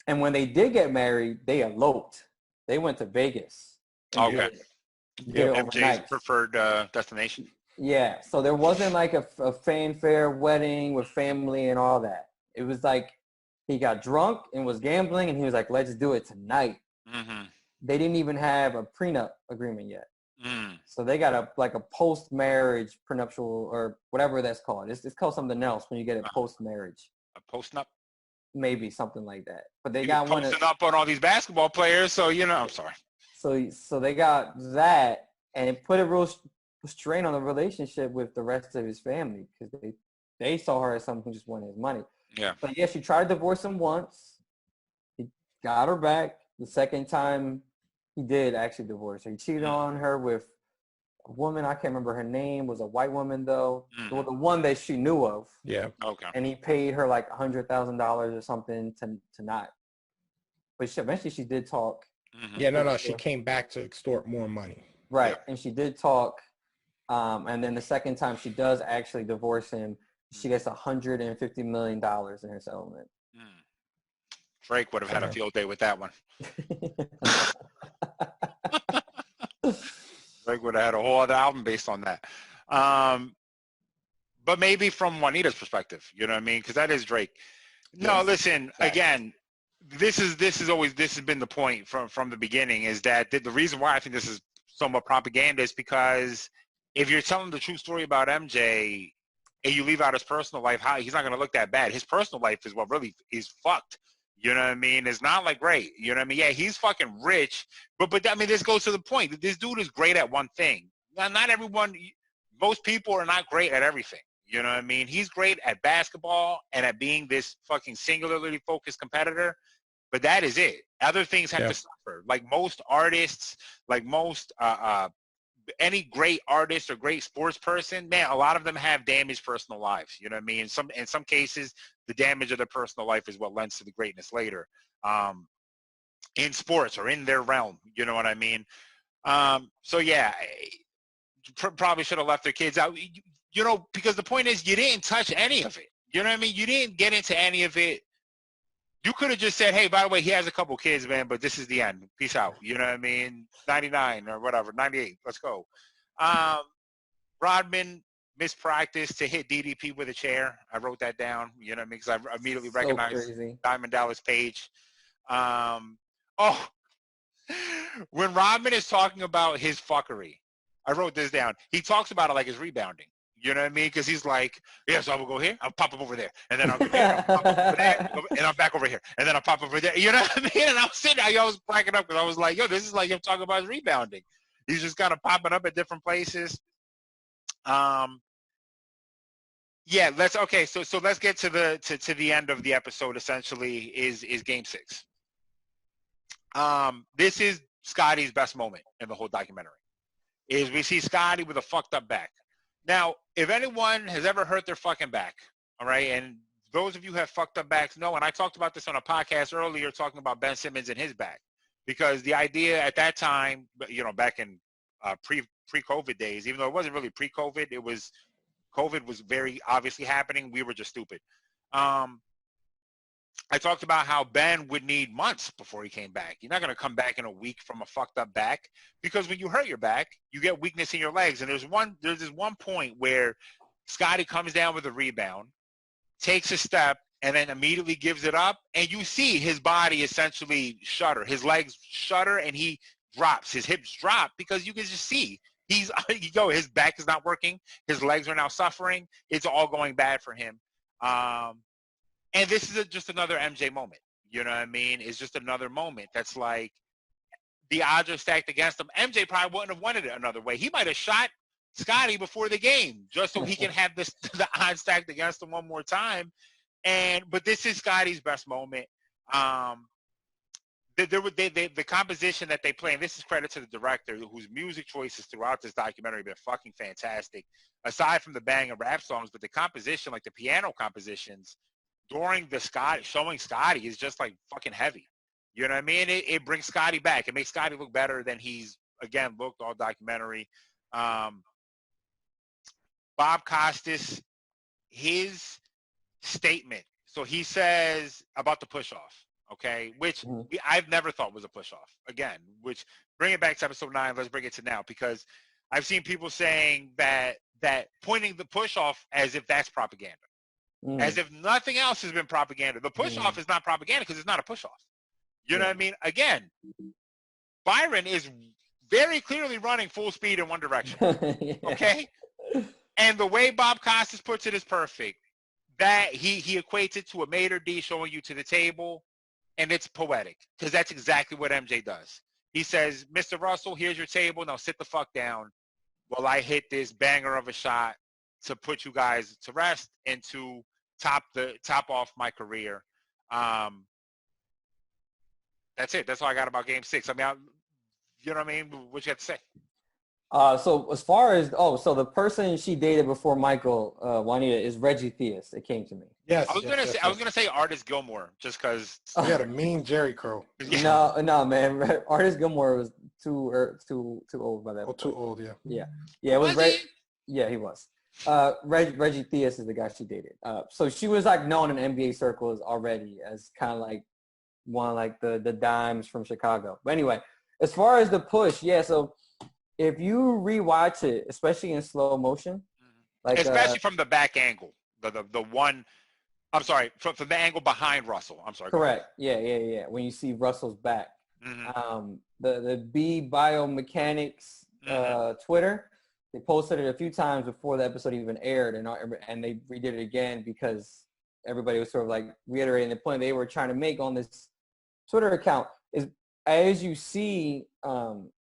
And when they did get married, they eloped. They went to Vegas. Okay. MJ's preferred destination. Yeah, so there wasn't like a fanfare wedding with family and all that. It was like he got drunk and was gambling, and he was like, "Let's do it tonight." Mm-hmm. They didn't even have a prenup agreement yet, Mm. so they got a post-marriage prenuptial or whatever that's called. It's called something else when you get it post-marriage. A post-up? Maybe something like that. But they He was got one posting up on all these basketball players, so I'm sorry. So they got that, and it put a real strain on the relationship with the rest of his family because they saw her as someone who just wanted his money. Yeah. But yeah, she tried to divorce him once. He got her back. The second time he did actually divorce her. He cheated on her with a woman. I can't remember her name. Was a white woman though. Well, the one that she knew of. Yeah. Okay. And he paid her like $100,000 or something to not. But eventually she did talk. Mm-hmm. Yeah, no. She came back to extort more money. Right. Yeah. And she did talk. And then the second time she does actually divorce him, she gets $150 million in her settlement. Drake would have had a field day with that one. Drake would have had a whole other album based on that. But maybe from Juanita's perspective, you know what I mean? Because that is Drake. No, listen, again, this has been the point from the beginning is that the reason why I think this is somewhat propaganda is because if you're telling the true story about MJ and you leave out his personal life, he's not going to look that bad. His personal life is what really is fucked. You know what I mean? It's not like great. You know what I mean? Yeah, he's fucking rich, but I mean, this goes to the point. This dude is great at one thing. Not everyone, most people are not great at everything. You know what I mean? He's great at basketball and at being this fucking singularly focused competitor, but that is it. Other things have to suffer. Like most artists, like most any great artist or great sports person, man, a lot of them have damaged personal lives. You know what I mean? In some cases, the damage of their personal life is what lends to the greatness later, in sports or in their realm. You know what I mean? So yeah, probably should have left their kids out. You know, because the point is, you didn't touch any of it. You know what I mean? You didn't get into any of it. You could have just said, hey, by the way, he has a couple kids, man, but this is the end. Peace out. You know what I mean? 99 or whatever, 98. Let's go. Rodman mispracticed to hit DDP with a chair. I wrote that down, you know what I mean? Because I immediately recognized Diamond Dallas Page. When Rodman is talking about his fuckery, I wrote this down. He talks about it like it's rebounding. You know what I mean? Because he's like, yeah, so I will go here, I'll pop up over there, and then I'll go here, I'll pop up over there, and I'm back over here, and then I'll pop over there. You know what I mean? And I was sitting there, I was cracking up because I was like, yo, this is like him talking about his rebounding. He's just kind of popping up at different places. Yeah, so let's get to the end of the episode. Essentially, is Game 6. This is Scotty's best moment in the whole documentary. Is we see Scotty with a fucked up back. Now, if anyone has ever hurt their fucking back, all right, and those of you who have fucked up backs know, and I talked about this on a podcast earlier talking about Ben Simmons and his back, because the idea at that time, you know, back in pre-COVID days, even though it wasn't really pre-COVID, COVID was very obviously happening. We were just stupid. I talked about how Ben would need months before he came back. You're not going to come back in a week from a fucked up back, because when you hurt your back, you get weakness in your legs. And there's this one point where Scotty comes down with a rebound, takes a step, and then immediately gives it up. And you see his body essentially shudder. His legs shudder, and he drops. His hips drop because you can just see his back is not working. His legs are now suffering. It's all going bad for him. And this is just another MJ moment. You know what I mean? It's just another moment that's like the odds are stacked against him. MJ probably wouldn't have wanted it another way. He might have shot Scotty before the game just so he can have the odds stacked against him one more time. But this is Scotty's best moment. The composition that they play, and this is credit to the director, whose music choices throughout this documentary have been fucking fantastic. Aside from the bang of rap songs, but the composition, like the piano compositions, during the showing Scotty is just like fucking heavy. You know what I mean? It brings Scotty back. It makes Scotty look better than he's, again, looked all documentary. Bob Costas, his statement. So he says about the push-off, okay, which I've never thought was a push-off. Again, which bring it back to episode 9. Let's bring it to now, because I've seen people saying that that pointing the push off as if that's propaganda, as if nothing else has been propaganda. The push off is not propaganda because it's not a push off. You know what I mean? Again, Byron is very clearly running full speed in one direction. Okay? And the way Bob Costas puts it is perfect. That he equates it to a maitre d' showing you to the table, and it's poetic because that's exactly what MJ does. He says, Mr. Russell, here's your table. Now sit the fuck down while I hit this banger of a shot to put you guys to rest and to top off my career. That's it. That's all I got about Game 6. I mean, you know what I mean? What you have to say? So as far as so the person she dated before Michael Juanita is Reggie Theus. It came to me. Yes. I was gonna say Artist Gilmore just because he had a mean Jerry curl. No, man. Artist Gilmore was too old by that. Oh, too old. Yeah. It was yeah, he was. Reggie Theus is the guy she dated. So she was like known in NBA circles already as kind of like one of like the dimes from Chicago. But anyway, as far as the push, so if you rewatch it, especially in slow motion, like especially from the back angle, the one, I'm sorry, from the angle behind Russell. I'm sorry. Correct. Yeah. When you see Russell's back, the B Biomechanics Twitter, they posted it a few times before the episode even aired, and they redid it again because everybody was sort of like reiterating the point they were trying to make on this Twitter account. Is as you see.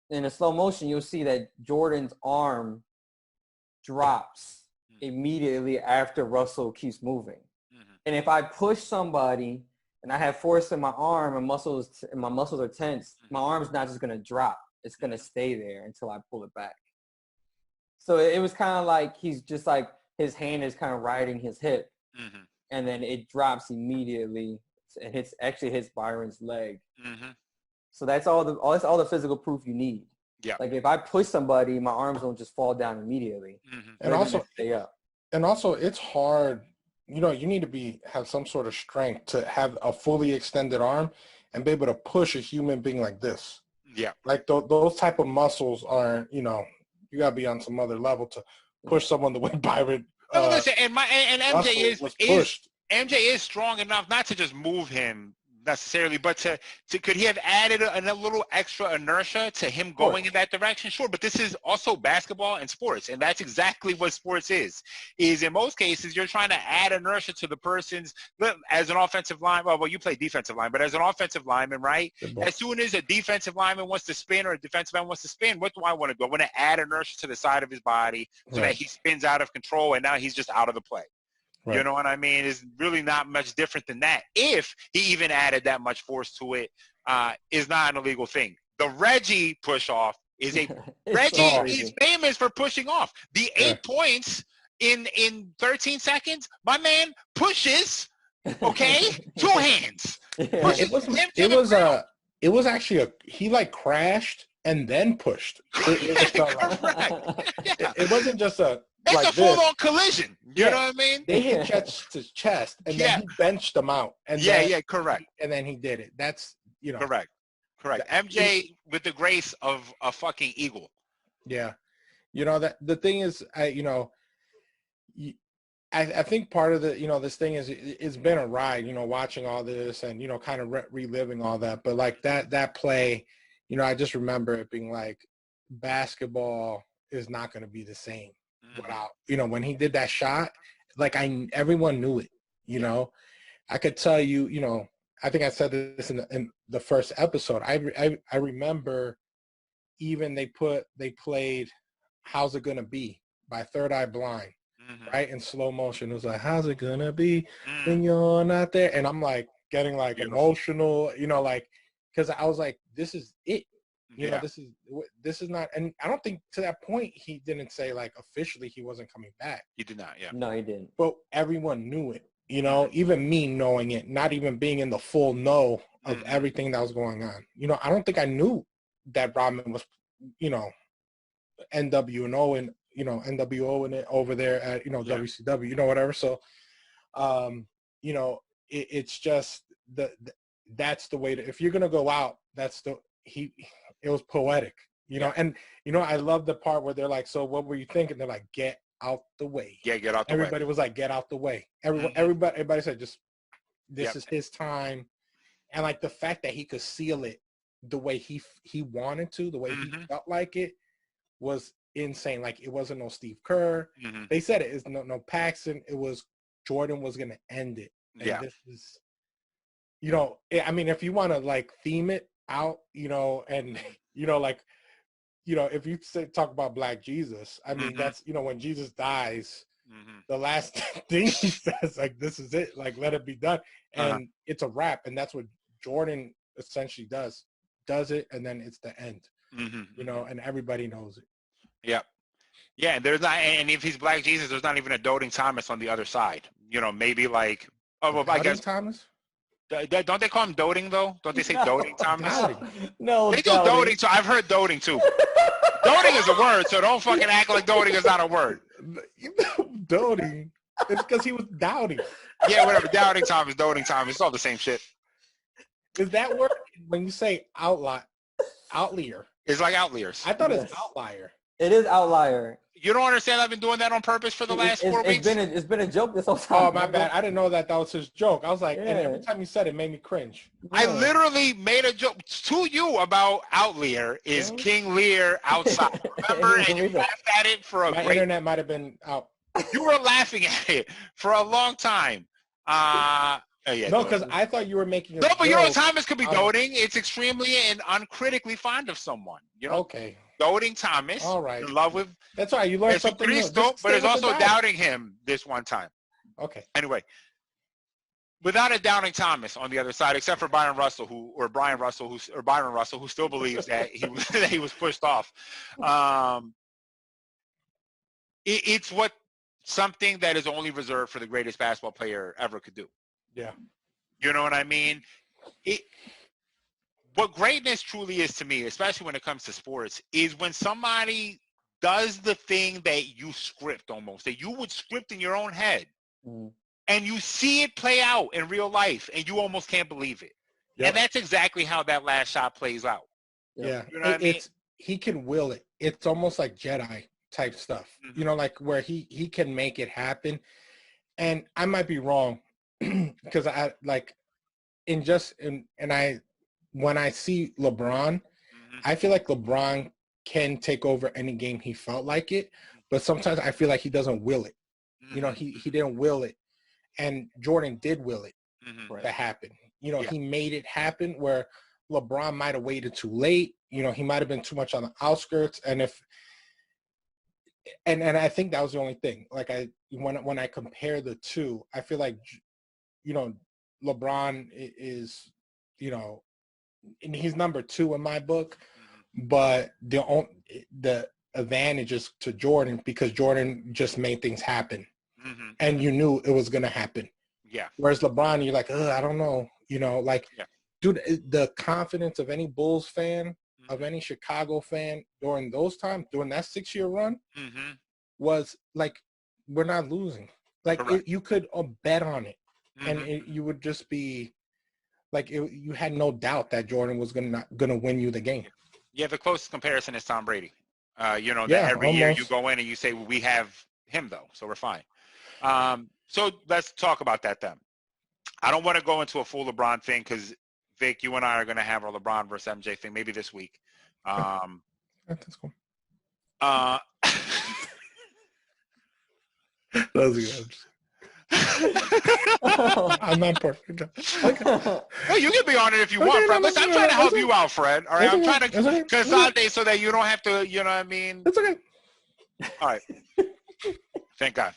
In a slow motion, you'll see that Jordan's arm drops immediately after Russell keeps moving. And if I push somebody and I have force in my arm and my muscles are tense, my arm's not just going to drop. It's going to stay there until I pull it back. So it was kind of like he's just like his hand is kind of riding his hip, and then it drops immediately and hits Byron's leg. So that's all the physical proof you need. Yeah. Like if I push somebody, my arms don't just fall down immediately. And also stay up. And also it's hard. You know, you need to have some sort of strength to have a fully extended arm and be able to push a human being like this. Yeah. Like those type of muscles are, you gotta be on some other level to push someone the way Byron. Listen, and MJ is strong enough not to just move him necessarily, but to could he have added a little extra inertia to him going in that direction? Sure, but this is also basketball and sports, and that's exactly what sports is in most cases you're trying to add inertia to the person's, as an offensive line, well you play defensive line, but as an offensive lineman, right? As soon as a defensive lineman wants to spin or a defensive man wants to spin, what do I want to do? I want to add inertia to the side of his body so that he spins out of control and now he's just out of the play. Right. You know what I mean? It's really not much different than that. If he even added that much force to it, is not an illegal thing. The Reggie push off is Reggie is famous for pushing off. The 8 points in 13 seconds, my man pushes, okay, 2 hands. It was actually he like crashed and then pushed. It wasn't just it's like a full-on collision. You know what I mean? They hit chest, and then he benched them out. And correct. And then he did it. That's, Correct. MJ with the grace of a fucking eagle. Yeah. That the thing is, I think part of the, this thing is it's been a ride, watching all this and, kind of reliving all that. But like that play, I just remember it being like basketball is not going to be the same. Without, when he did that shot, like everyone knew it, I could tell you, I think I said this in the first episode. I remember even they played How's It Gonna Be by Third Eye Blind, right? In slow motion. It was like, how's it gonna be when you're not there? And I'm like getting like emotional, like, cause I was like, this is it. This is not, and I don't think to that point he didn't say like officially he wasn't coming back. He did not, yeah. No, he didn't. But everyone knew it, even me knowing it, not even being in the full know of everything that was going on. I don't think I knew that Rodman was, NWO and NWO and it over there at WCW, whatever. So, it's just that's the way to, if you're gonna go out, it was poetic, and I love the part where they're like, so what were you thinking? They're like, get out the way. Yeah, get out the way. Everybody was like, get out the way. Everybody said, just this is his time. And like the fact that he could seal it the way he wanted to, the way he felt like it, was insane. Like it wasn't no Steve Kerr. They said it's no Paxson. It was Jordan was gonna end it. And this is, I mean, if you want to like theme it out, and like, if you talk about Black Jesus, I mean, that's, when Jesus dies, the last thing he says, like, this is it, like, let it be done. And it's a wrap. And that's what Jordan essentially does it. And then it's the end, and everybody knows it. Yep. Yeah. And there's not, and if he's Black Jesus, there's not even a doting Thomas on the other side, maybe like, I guess Thomas. Don't they call him doting though? Don't they say doting Thomas? No, they do doting. So I've heard doting too. Doting is a word, so don't fucking act like doting is not a word. Doting. It's because he was doubting. Yeah, whatever. Doubting Thomas, doting Thomas. It's all the same shit. Is that word when you say outlier? It's like outliers. I thought it's outlier. It is outlier. You don't understand? I've been doing that on purpose for the last 4 weeks. It's been a joke this whole time. Oh, my bad. I didn't know that was his joke. I was like, and every time you said it, made me cringe. I literally made a joke to you about outlier is King Lear outside. Remember? And you laughed at it for my internet might have been out. You were laughing at it for a long time. No, because I thought you were making No, but Thomas could be doting. It's extremely and uncritically fond of someone. Okay. Doting Thomas. All right. In love with. That's all right. You learned something new. But it's also doubting him this one time. Okay. Anyway, without a doubting Thomas on the other side, except for Byron Russell, who still believes that he was pushed off. It's something that is only reserved for the greatest basketball player ever could do. Yeah. You know what I mean? What greatness truly is to me, especially when it comes to sports, is when somebody does the thing that you script almost, that you would script in your own head, and you see it play out in real life, and you almost can't believe it. Yep. And that's exactly how that last shot plays out. Yeah. You know what I mean? He can will it. It's almost like Jedi type stuff, like where he can make it happen. And I might be wrong because when I see LeBron, I feel like LeBron can take over any game he felt like it, but sometimes I feel like he doesn't will it. He didn't will it, and Jordan did will it to happen. He made it happen where LeBron might have waited too late. He might have been too much on the outskirts, and I think that was the only thing. Like when I compare the two, I feel like LeBron is and he's number 2 in my book, but the advantage is to Jordan because Jordan just made things happen, and you knew it was going to happen. Yeah. Whereas LeBron, you're like, I don't know, dude, the confidence of any Bulls fan, of any Chicago fan during those times, during that 6-year run, was like, we're not losing. Like you could bet on it, and you would just be. Like you had no doubt that Jordan was gonna win you the game. Yeah, the closest comparison is Tom Brady. Every year you go in and you say, well, we have him though, so we're fine. So let's talk about that then. I don't want to go into a full LeBron thing because Vic, you and I are going to have our LeBron versus MJ thing maybe this week. That's cool. That was good. I'm not perfect. Okay. Well, you can be on it if you want, Fred. Listen, I'm trying to help you out, Fred. All right, I'm trying to consolidate so that you don't have to. You know what I mean? It's okay. All right. Thank God.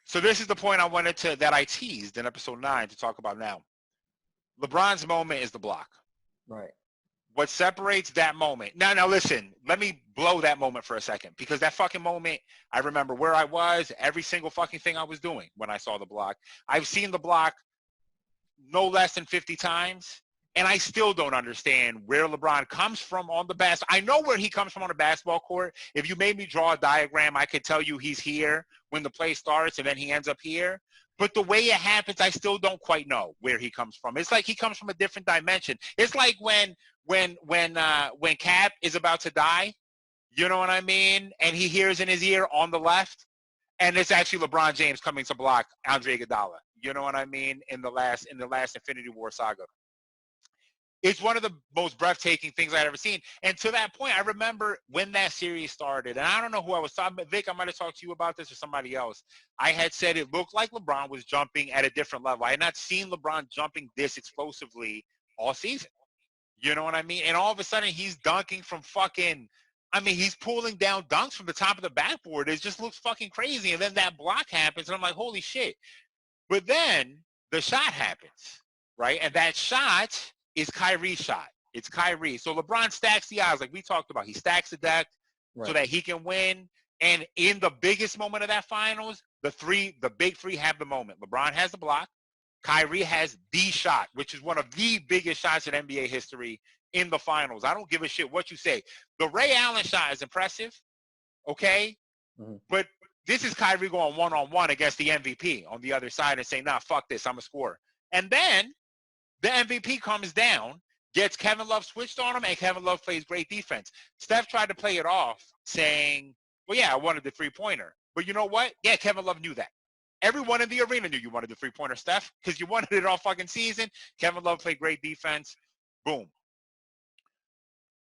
So this is the point that I teased in episode 9 to talk about now. LeBron's moment is the block. Right. What separates that moment. Now listen, let me blow that moment for a second because that fucking moment, I remember where I was, every single fucking thing I was doing when I saw the block. I've seen the block no less than 50 times, and I still don't understand where LeBron comes from on the basketball. I know where he comes from on the basketball court. If you made me draw a diagram, I could tell you he's here when the play starts and then he ends up here. But the way it happens, I still don't quite know where he comes from. It's like he comes from a different dimension. It's like when Cap is about to die, You know what I mean? And he hears in his ear on the left, and it's actually LeBron James coming to block Andre Iguodala. You know what I mean? In the last Infinity War saga. It's one of the most breathtaking things I've ever seen. And to that point, I remember when that series started, and I don't know who I was talking about. Vic, I might have talked to you about this or somebody else. I had said it looked like LeBron was jumping at a different level. I had not seen LeBron jumping this explosively all season. You know what I mean? And all of a sudden, he's dunking from fucking – I mean, he's pulling down dunks from the top of the backboard. It just looks fucking crazy. And then that block happens, and I'm like, holy shit. But then the shot happens, right? And that shot – is Kyrie's shot. It's Kyrie. So LeBron stacks the odds like we talked about. He stacks the deck so that he can win. And in the biggest moment of that finals, the big three have the moment. LeBron has the block. Kyrie has the shot, which is one of the biggest shots in NBA history in the finals. I don't give a shit what you say. The Ray Allen shot is impressive, okay? Mm-hmm. But this is Kyrie going one-on-one against the MVP on the other side and saying, nah, fuck this, I'm a scorer. And then the MVP comes down, gets Kevin Love switched on him, and Kevin Love plays great defense. Steph tried to play it off, saying, well, yeah, I wanted the three-pointer. But you know what? Yeah, Kevin Love knew that. Everyone in the arena knew you wanted the three-pointer, Steph, because you wanted it all fucking season. Kevin Love played great defense. Boom.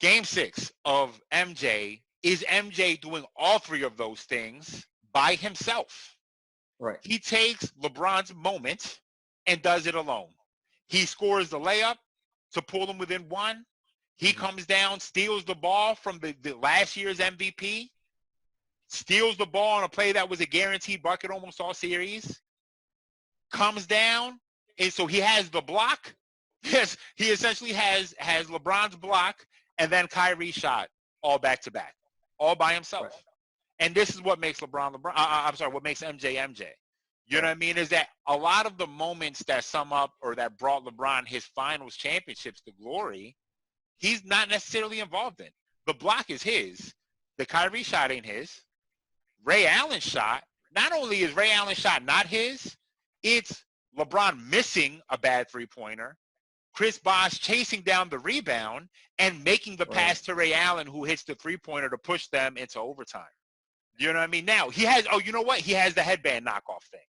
Game 6 of MJ is MJ doing all three of those things by himself. Right. He takes LeBron's moment and does it alone. He scores the layup to pull him within one. He comes down, steals the ball from the last year's MVP, steals the ball on a play that was a guaranteed bucket almost all series, comes down, and so he has the block. Yes, he essentially has LeBron's block and then Kyrie's shot all back-to-back, all by himself. Right. And this is what makes what makes MJ MJ. You know what I mean? Is that a lot of the moments that sum up or that brought LeBron his finals championships to glory, he's not necessarily involved in. The block is his. The Kyrie shot ain't his. Ray Allen's shot, not only is Ray Allen's shot not his, it's LeBron missing a bad three-pointer, Chris Bosh chasing down the rebound, and making the pass to Ray Allen, who hits the three-pointer to push them into overtime. You know what I mean? Now, he has – you know what? He has the headband knockoff thing.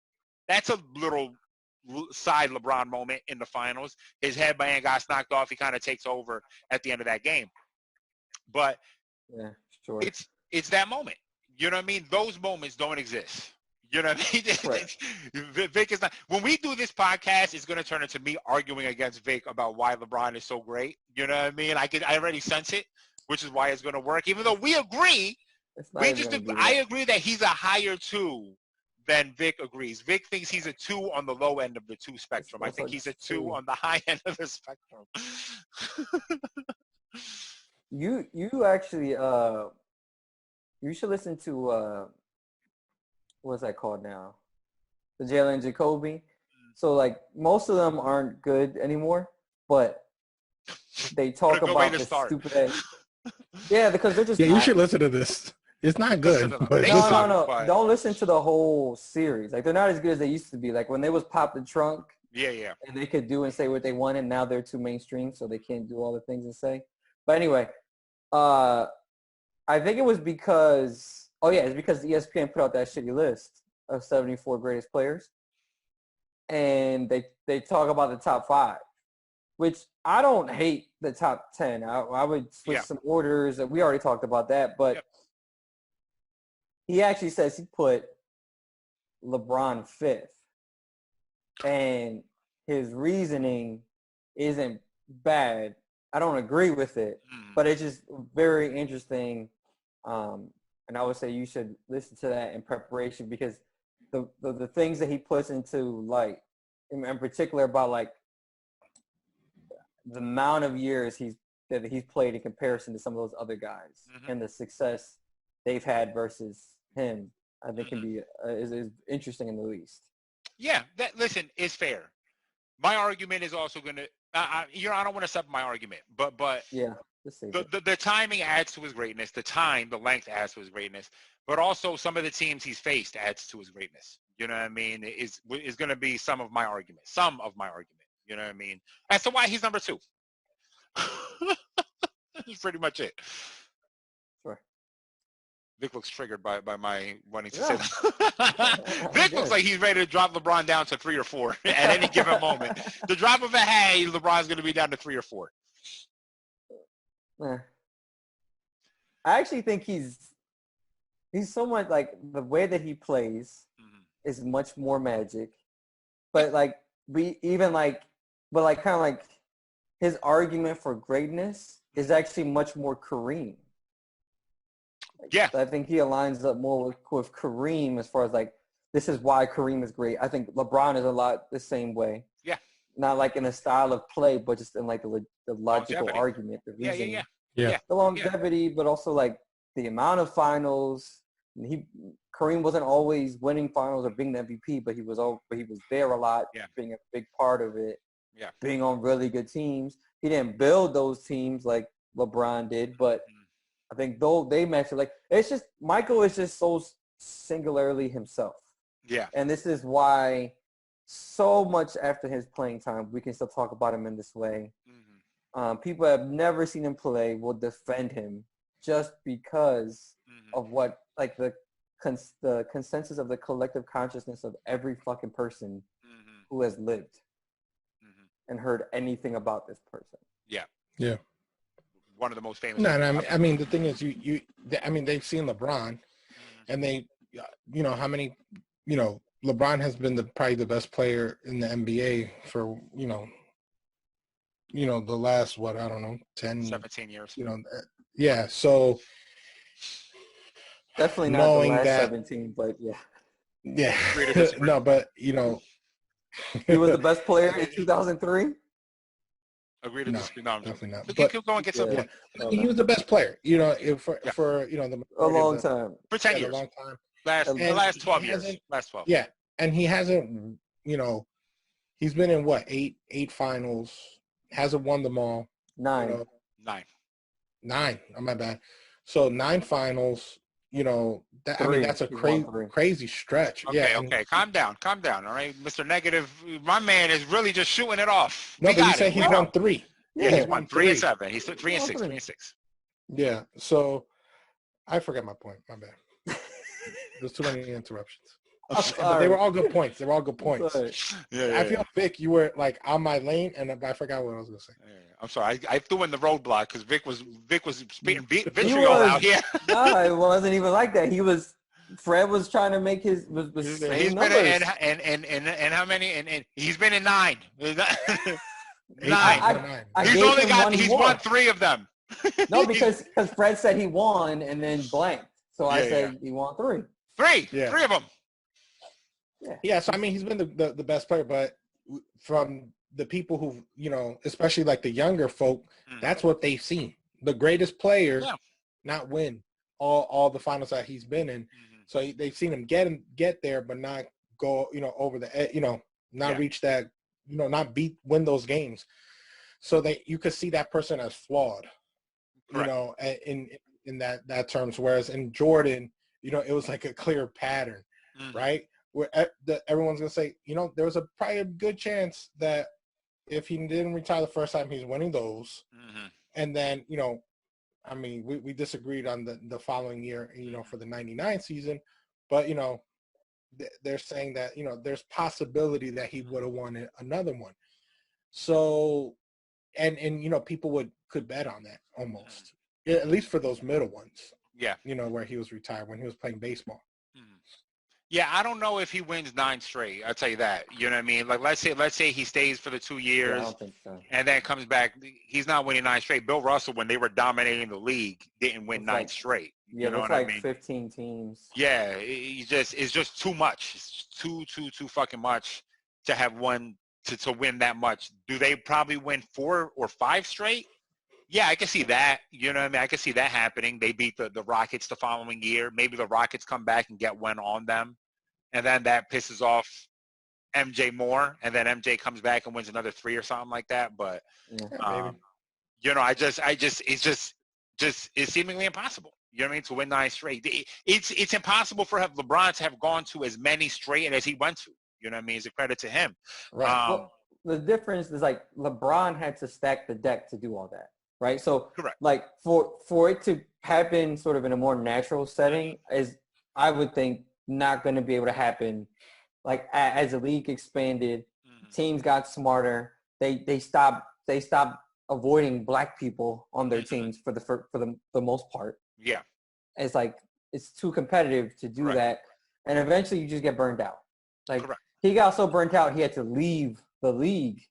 That's a little side LeBron moment in the finals. His headband got knocked off. He kind of takes over at the end of that game. But yeah, sure. It's that moment. You know what I mean? Those moments don't exist. You know what I mean? Right. Vic is not. When we do this podcast, it's going to turn into me arguing against Vic about why LeBron is so great. You know what I mean? I already sense it, which is why it's going to work. Even though we agree, I agree that he's a higher 2 than Vic agrees. Vic thinks he's a 2 on the low end of the 2 spectrum. I think he's a 2 on the high end of the spectrum. You actually you should listen to what's that called now? The Jalen Jacoby. So like most of them aren't good anymore, but they talk about the stupid Yeah, because they're just you should listen to this. It's not good. No. Don't listen to the whole series. Like they're not as good as they used to be. Like when they was Pop the Trunk. Yeah. And they could do and say what they wanted. Now they're too mainstream, so they can't do all the things and say. But anyway, I think it was because it's because ESPN put out that shitty list of 74 greatest players, and they talk about the top 5, which I don't hate the top 10. I would switch some orders. We already talked about that, but. He actually says he put LeBron 5th. And his reasoning isn't bad. I don't agree with it, but it's just very interesting. And I would say you should listen to that in preparation because the things that he puts into, like, in particular about, like, the amount of years he's played in comparison to some of those other guys and the success they've had versus him, I think can be is interesting in the least. Yeah, listen, it's fair. My argument is also going to I don't want to step my argument, but yeah, the timing adds to his greatness. The length adds to his greatness, but also some of the teams he's faced adds to his greatness. You know what I mean? Is going to be some of my argument. You know what I mean? As to why he's number 2. That's pretty much it. Sure. Vic looks triggered by my wanting to say that. Vic looks like he's ready to drop LeBron down to 3 or 4 at any given moment. The drop of a hat, LeBron's going to be down to 3 or 4. I actually think he's so much like the way that he plays is much more Magic, but like but kind of like his argument for greatness is actually much more Kareem. Yeah, I think he aligns up more with Kareem as far as like this is why Kareem is great. I think LeBron is a lot the same way. Yeah, not like in a style of play, but just in like the logical longevity. Argument, the reasoning. Yeah. The longevity, but also like the amount of finals. Kareem wasn't always winning finals or being the MVP, but he was there a lot, being a big part of it. Yeah, being on really good teams. He didn't build those teams like LeBron did, but I think though they match it, like it's just Michael is just so singularly himself. Yeah. And this is why so much after his playing time, we can still talk about him in this way. People have never seen him play will defend him just because of what, like the consensus of the collective consciousness of every fucking person who has lived and heard anything about this person. Yeah. Yeah. One of the most famous. No, I mean, the thing is, they've seen LeBron, and they, how many, LeBron has been probably the best player in the NBA for, the last, 17 years. Yeah. So definitely not the last 17, but yeah. Yeah. No, but, he was the best player in 2003? Agree to disagree. No, definitely not. But keep going, get something. Yeah. He was the best player, for a long time. For 10 years. A long time. Last 12 years. Last 12. Yeah. And he hasn't, he's been in eight finals, hasn't won them all. 9. 9. Oh, my bad. So 9 finals, that's a crazy stretch. Okay. Calm down. All right, Mr. Negative. My man is really just shooting it off. No, but he said he's won 3. Yeah, he's won 3 and 7. He's 3 and 6. 3 and 6. Yeah. So I forget my point. My bad. There's too many interruptions. But they were all good points. Yeah, I feel, Vic, you were like on my lane, and I forgot what I was going to say. Yeah, I'm sorry. I threw in the roadblock because Vic was spitting vitriol out here. No, it wasn't even like that. Fred was trying to make his he's been in, and how many? And he's been in 9. 9. He's won 3 of them. No, because Fred said he won and then blanked. So I said he won 3. 3. Yeah. 3 of them. Yeah, so I mean, he's been the best player, but from the people who, especially like the younger folk, that's what they've seen. The greatest player not win all the finals that he's been in. So they've seen him get there, but not go, over the, not reach that, not win those games. So you could see that person as flawed, in that terms. Whereas in Jordan, it was like a clear pattern, right? Where everyone's going to say, there was probably a good chance that if he didn't retire the first time, he's winning those. And then, I mean, we disagreed on the following year, for the 99 season. But, they're saying that, there's possibility that he would have won another one. So, and people could bet on that almost, at least for those middle ones. Yeah. Where he was retired when he was playing baseball. Yeah, I don't know if he wins 9 straight. I'll tell you that. You know what I mean? Like, let's say he stays for the 2 years, I don't think so. And then comes back. He's not winning 9 straight. Bill Russell, when they were dominating the league, didn't win 9 straight. Yeah, you know it's what like I mean? 15 teams. Yeah, it's just too much. It's too fucking much to have won to win that much. Do they probably win 4 or 5 straight? Yeah, I can see that. You know what I mean? I can see that happening. They beat the Rockets the following year. Maybe the Rockets come back and get one on them. And then that pisses off MJ more. And then MJ comes back and wins another 3 or something like that. But, it's seemingly impossible. You know what I mean? To win 9 straight. It's impossible for LeBron to have gone to as many straight as he went to. You know what I mean? It's a credit to him. Right. The difference is like LeBron had to stack the deck to do all that. right? So, correct. Like for it to happen sort of in a more natural setting is, I would think, not going to be able to happen. Like as the league expanded, teams got smarter. They stopped avoiding black people on their teams for the most part. Yeah, it's like it's too competitive to do that, and eventually you just get burned out. Like he got so burnt out, he had to leave the league,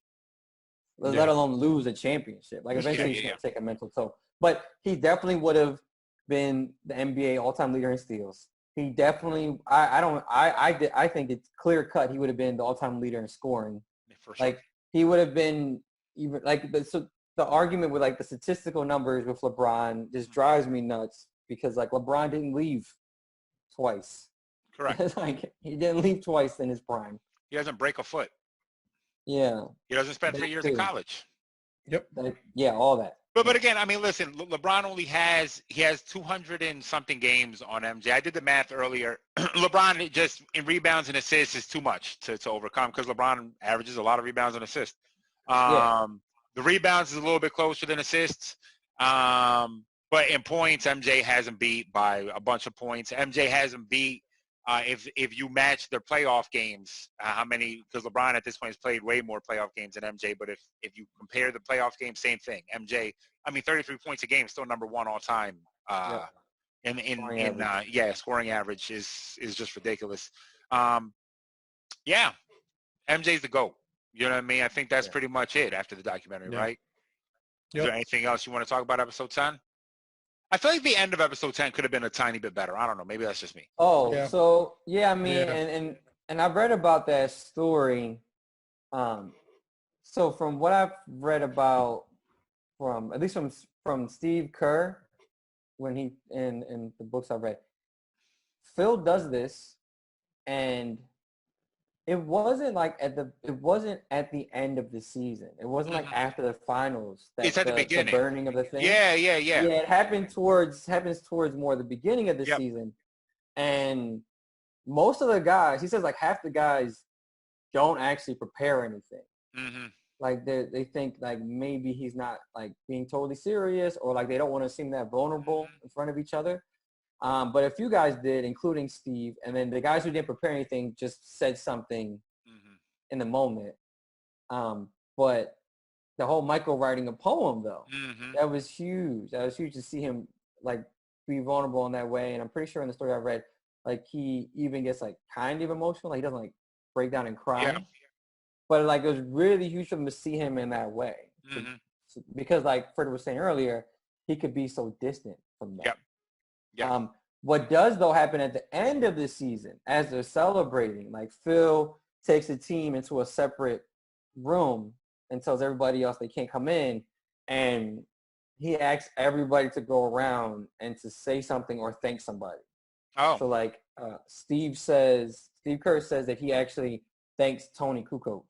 let alone lose a championship. Like eventually he's going to take a mental toll. But he definitely would have been the NBA all-time leader in steals. He definitely, I think it's clear cut. He would have been the all-time leader in scoring. For sure. Like he would have been even like the argument with like the statistical numbers with LeBron just drives me nuts because like LeBron didn't leave twice. Correct. Like he didn't leave twice in his prime. He doesn't break a foot. Yeah. He doesn't spend 3 years in college. Yep. All that. But again, I mean, listen, LeBron only has 200 and something games on MJ. I did the math earlier. LeBron just in rebounds and assists is too much to overcome because LeBron averages a lot of rebounds and assists. The rebounds is a little bit closer than assists. But in points, MJ hasn't beat by a bunch of points. MJ hasn't beat if you match their playoff games, how many, because LeBron at this point has played way more playoff games than MJ, but if you compare the playoff games, same thing. MJ, 33 points a game, still number one all time. Scoring average is just ridiculous. MJ's the GOAT. You know what I mean? I think that's pretty much it after the documentary, right? Is there anything else you want to talk about episode 10? I feel like the end of episode 10 could have been a tiny bit better. I don't know. Maybe that's just me. And I've read about that story. So from what I've read about at least from Steve Kerr, when he in the books I've read, Phil does this, and it wasn't at the end of the season. It wasn't like after the finals. It's at the beginning. The burning of the thing. Yeah. Yeah, it happens towards more the beginning of the season. And most of the guys, he says like half the guys don't actually prepare anything. Mm-hmm. Like they think like maybe he's not like being totally serious, or like they don't want to seem that vulnerable in front of each other. But a few guys did, including Steve, and then the guys who didn't prepare anything just said something in the moment. But the whole Michael writing a poem, though, that was huge. That was huge to see him like be vulnerable in that way. And I'm pretty sure in the story I read, like he even gets like kind of emotional. Like he doesn't like break down and cry. Yeah. But like it was really huge for him to see him in that way, because like Fred was saying earlier, he could be so distant from that. Yeah. What does though happen at the end of the season as they're celebrating, like Phil takes the team into a separate room and tells everybody else they can't come in, and he asks everybody to go around and to say something or thank somebody. So like Steve Kerr says that he actually thanks Tony Kukoc.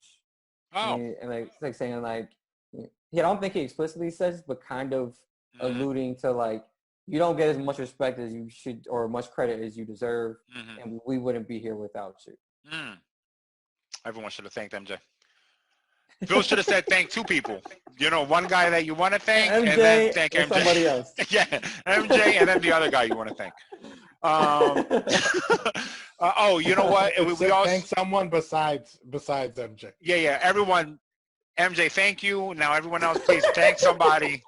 And like saying like, I don't think he explicitly says, but kind of alluding to like, you don't get as much respect as you should or much credit as you deserve, and we wouldn't be here without you. Everyone should have thanked MJ. Phil should have said thank two people. You know, one guy that you want to thank, MJ, and then thank MJ. Somebody else. MJ, and then the other guy you want to thank. You know what? We all thank someone besides MJ. Yeah. Everyone, MJ, thank you. Now everyone else, please thank somebody.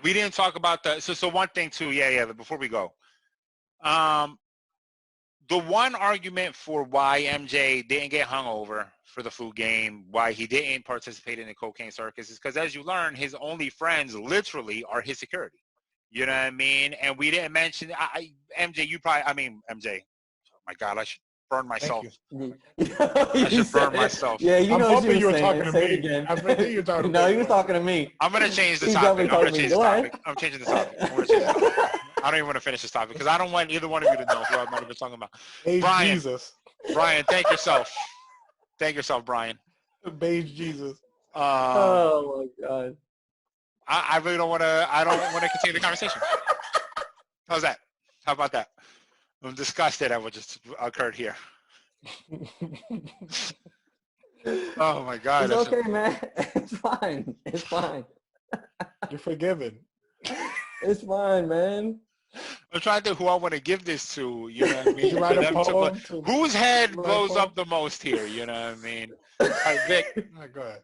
We didn't talk about so one thing too. Before we go, the one argument for why MJ didn't get hung over for the food game, why he didn't participate in the cocaine circus, is because as you learn, his only friends literally are his security. You know what I mean? And we didn't mention MJ. MJ. Oh my God, I should burn myself. I should burn myself. Yeah, I'm hoping you were talking to me. Again. I'm thinking you're talking. No, he was talking to me. I'm gonna change the topic. I'm changing the topic. I don't even want to finish this topic because I don't want either one of you to know who I'm not even talking about. Brian, Jesus. Brian, thank yourself. Thank yourself, Brian. Beige Jesus. Oh my God. I really don't want to. I don't want to continue the conversation. How's that? How about that? I'm disgusted at what just occurred here. Oh my God. It's okay, man. It's fine. It's fine. You're forgiven. It's fine, man. I'm trying to think who I want to give this to. You know what I mean? You write a poem whose head blows up the most here? You know what I mean? All right, Vic. Go ahead.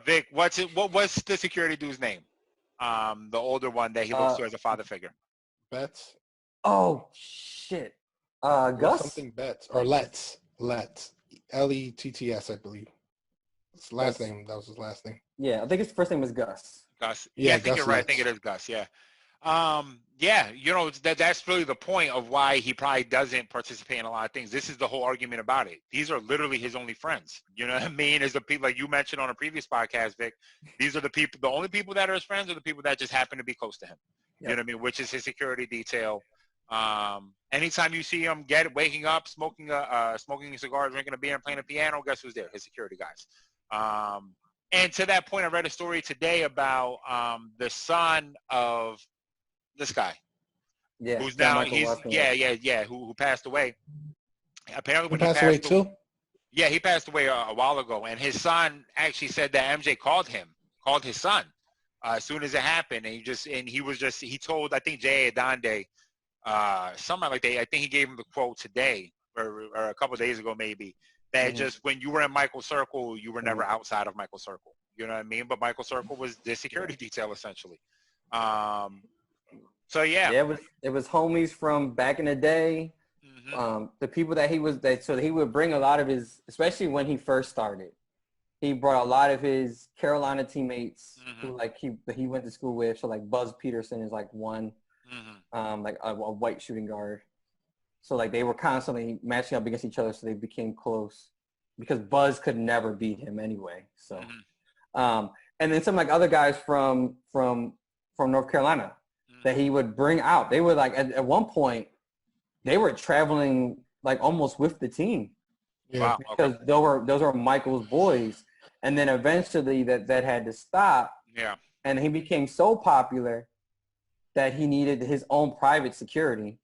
Vic, what's the security dude's name? The older one that he looks to as a father figure. Betts. Oh shit. Gus. Something Betts or Letts. Letts, I believe. His last name. That was his last name. Yeah, I think his first name was Gus. Gus. Yeah, I think Gus you're right. I think it is Gus. Yeah. Yeah, you know, that's really the point of why he probably doesn't participate in a lot of things. This is the whole argument about it. These are literally his only friends. You know what I mean? Is the people like you mentioned on a previous podcast, Vic. These are the people. The only people that are his friends are the people that just happen to be close to him. Yep. You know what I mean? Which is his security detail. Anytime you see him waking up, smoking a cigar, drinking a beer, and playing a piano, guess who's there? His security guys. And to that point, I read a story today about the son of this guy. Yeah. Who's now who passed away. Apparently when he passed away too? Yeah, he passed away a while ago. And his son actually said that MJ called his son as soon as it happened. And he told, I think, Jay Adande, something like that. I think he gave him the quote today or a couple of days ago maybe. That just when you were in Michael's circle, you were never outside of Michael's circle. You know what I mean? But Michael's circle was the security detail essentially. So yeah. It was homies from back in the day. Mm-hmm. The people that he would bring a lot of his, especially when he first started. He brought a lot of his Carolina teammates who like he went to school with. So like Buzz Peterson is like one, like a white shooting guard. So, like, they were constantly matching up against each other, so they became close because Buzz could never beat him anyway. So, and then some, like, other guys from North Carolina that he would bring out. They were, like, at one point, they were traveling, like, almost with the team. Yeah. Wow. Because those were Michael's boys. And then eventually that had to stop. Yeah. And he became so popular that he needed his own private security.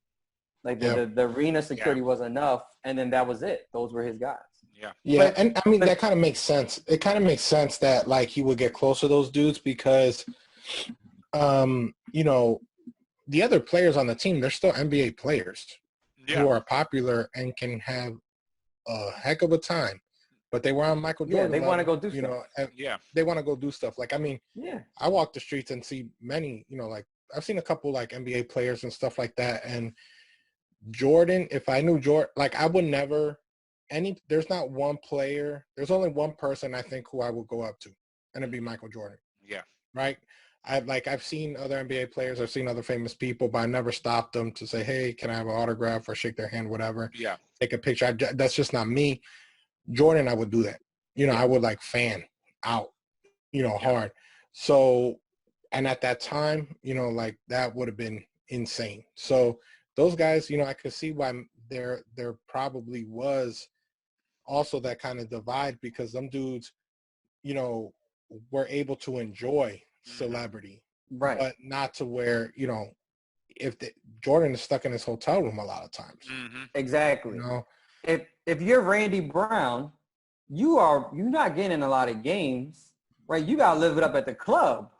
Like the arena security was enough, and then that was it. Those were his guys. Yeah. Yeah, and I mean that kind of makes sense. It kind of makes sense that like he would get close to those dudes because, you know, the other players on the team, they're still NBA players who are popular and can have a heck of a time. But they were on Michael Jordan. Yeah, they want to go do stuff. You know, they want to go do stuff. Like, I mean, I walk the streets and see many, you know, like I've seen a couple like NBA players and stuff like that, and Jordan, if I knew Jordan, like I would never there's not one player, there's only one person I think who I would go up to, and it'd be Michael Jordan. Yeah. Right? I've seen other NBA players, I've seen other famous people, but I never stopped them to say, hey, can I have an autograph or shake their hand, whatever. Yeah. Take a picture. That's just not me. Jordan, I would do that. You know, I would like fan out, you know, hard. So, and at that time, you know, like that would have been insane. So those guys, you know, I could see why there probably was also that kind of divide because them dudes, you know, were able to enjoy celebrity, right? But not to where, you know, Jordan is stuck in his hotel room a lot of times. Exactly. You know, if you're Randy Brown, you're not getting in a lot of games, right? You gotta live it up at the club.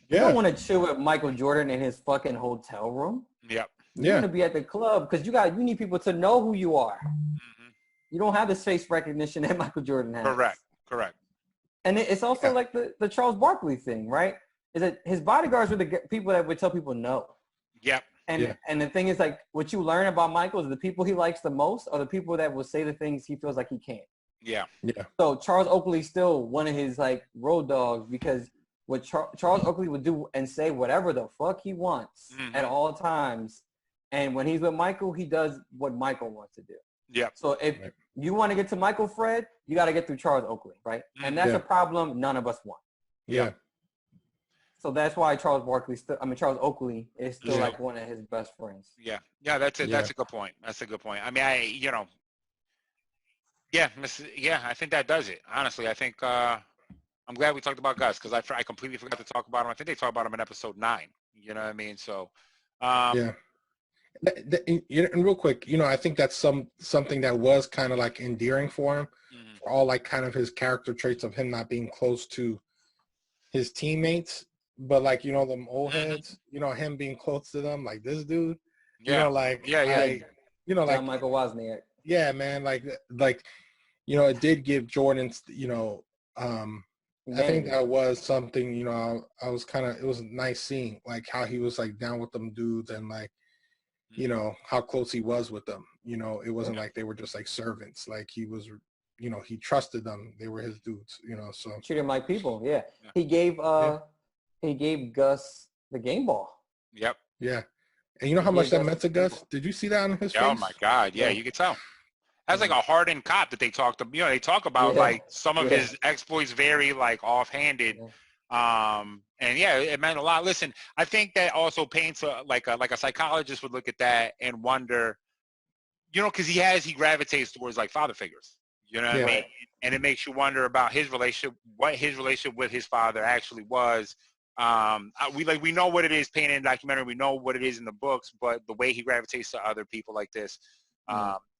You don't want to chill with Michael Jordan in his fucking hotel room. Yep. You want to be at the club because you need people to know who you are. You don't have this face recognition that Michael Jordan has. Correct. And it's also like the Charles Barkley thing, right? Is that his bodyguards were the people that would tell people no. Yep. And the thing is, like, what you learn about Michael is the people he likes the most are the people that will say the things he feels like he can't. Yeah. So Charles Oakley's still one of his, like, road dogs because what Charles Oakley would do and say whatever the fuck he wants at all times. And when he's with Michael, he does what Michael wants to do. Yeah. So if you want to get to Michael Fred, you got to get through Charles Oakley, right? And that's a problem none of us want. Yeah. So that's why Charles Oakley is still like one of his best friends. Yeah. Yeah, that's it. That's a good point. I mean, I think that does it. Honestly, I think I'm glad we talked about Gus because I completely forgot to talk about him. I think they talked about him in episode 9. You know what I mean? So, And real quick, you know, I think that's something that was kind of like endearing for him all like kind of his character traits of him not being close to his teammates, but like, you know, them old heads, you know, him being close to them, like this dude, you know, like, you know, like John Michael Wozniak. Yeah, man. Like, you know, it did give Jordan, you know, I think that was something, you know, I was kind of, it was nice seeing like how he was like down with them dudes and like, you know, how close he was with them. You know, it wasn't like they were just like servants. Like he was, you know, he trusted them. They were his dudes, you know, so. Treat him like people. Yeah. He gave Gus the game ball. Yep. Yeah. And you know how much that meant to Gus? Did you see that on his face? Oh my God. Yeah, you could tell. That's like a hardened cop that they talked about. You know, they talk about like some of his exploits very like offhanded. And yeah, it meant a lot. Listen, I think that also paints like a psychologist would look at that and wonder, you know, because he gravitates towards like father figures. You know what I mean? And it makes you wonder about his relationship, what his relationship with his father actually was. We know what it is painted in the documentary. We know what it is in the books, but the way he gravitates to other people like this,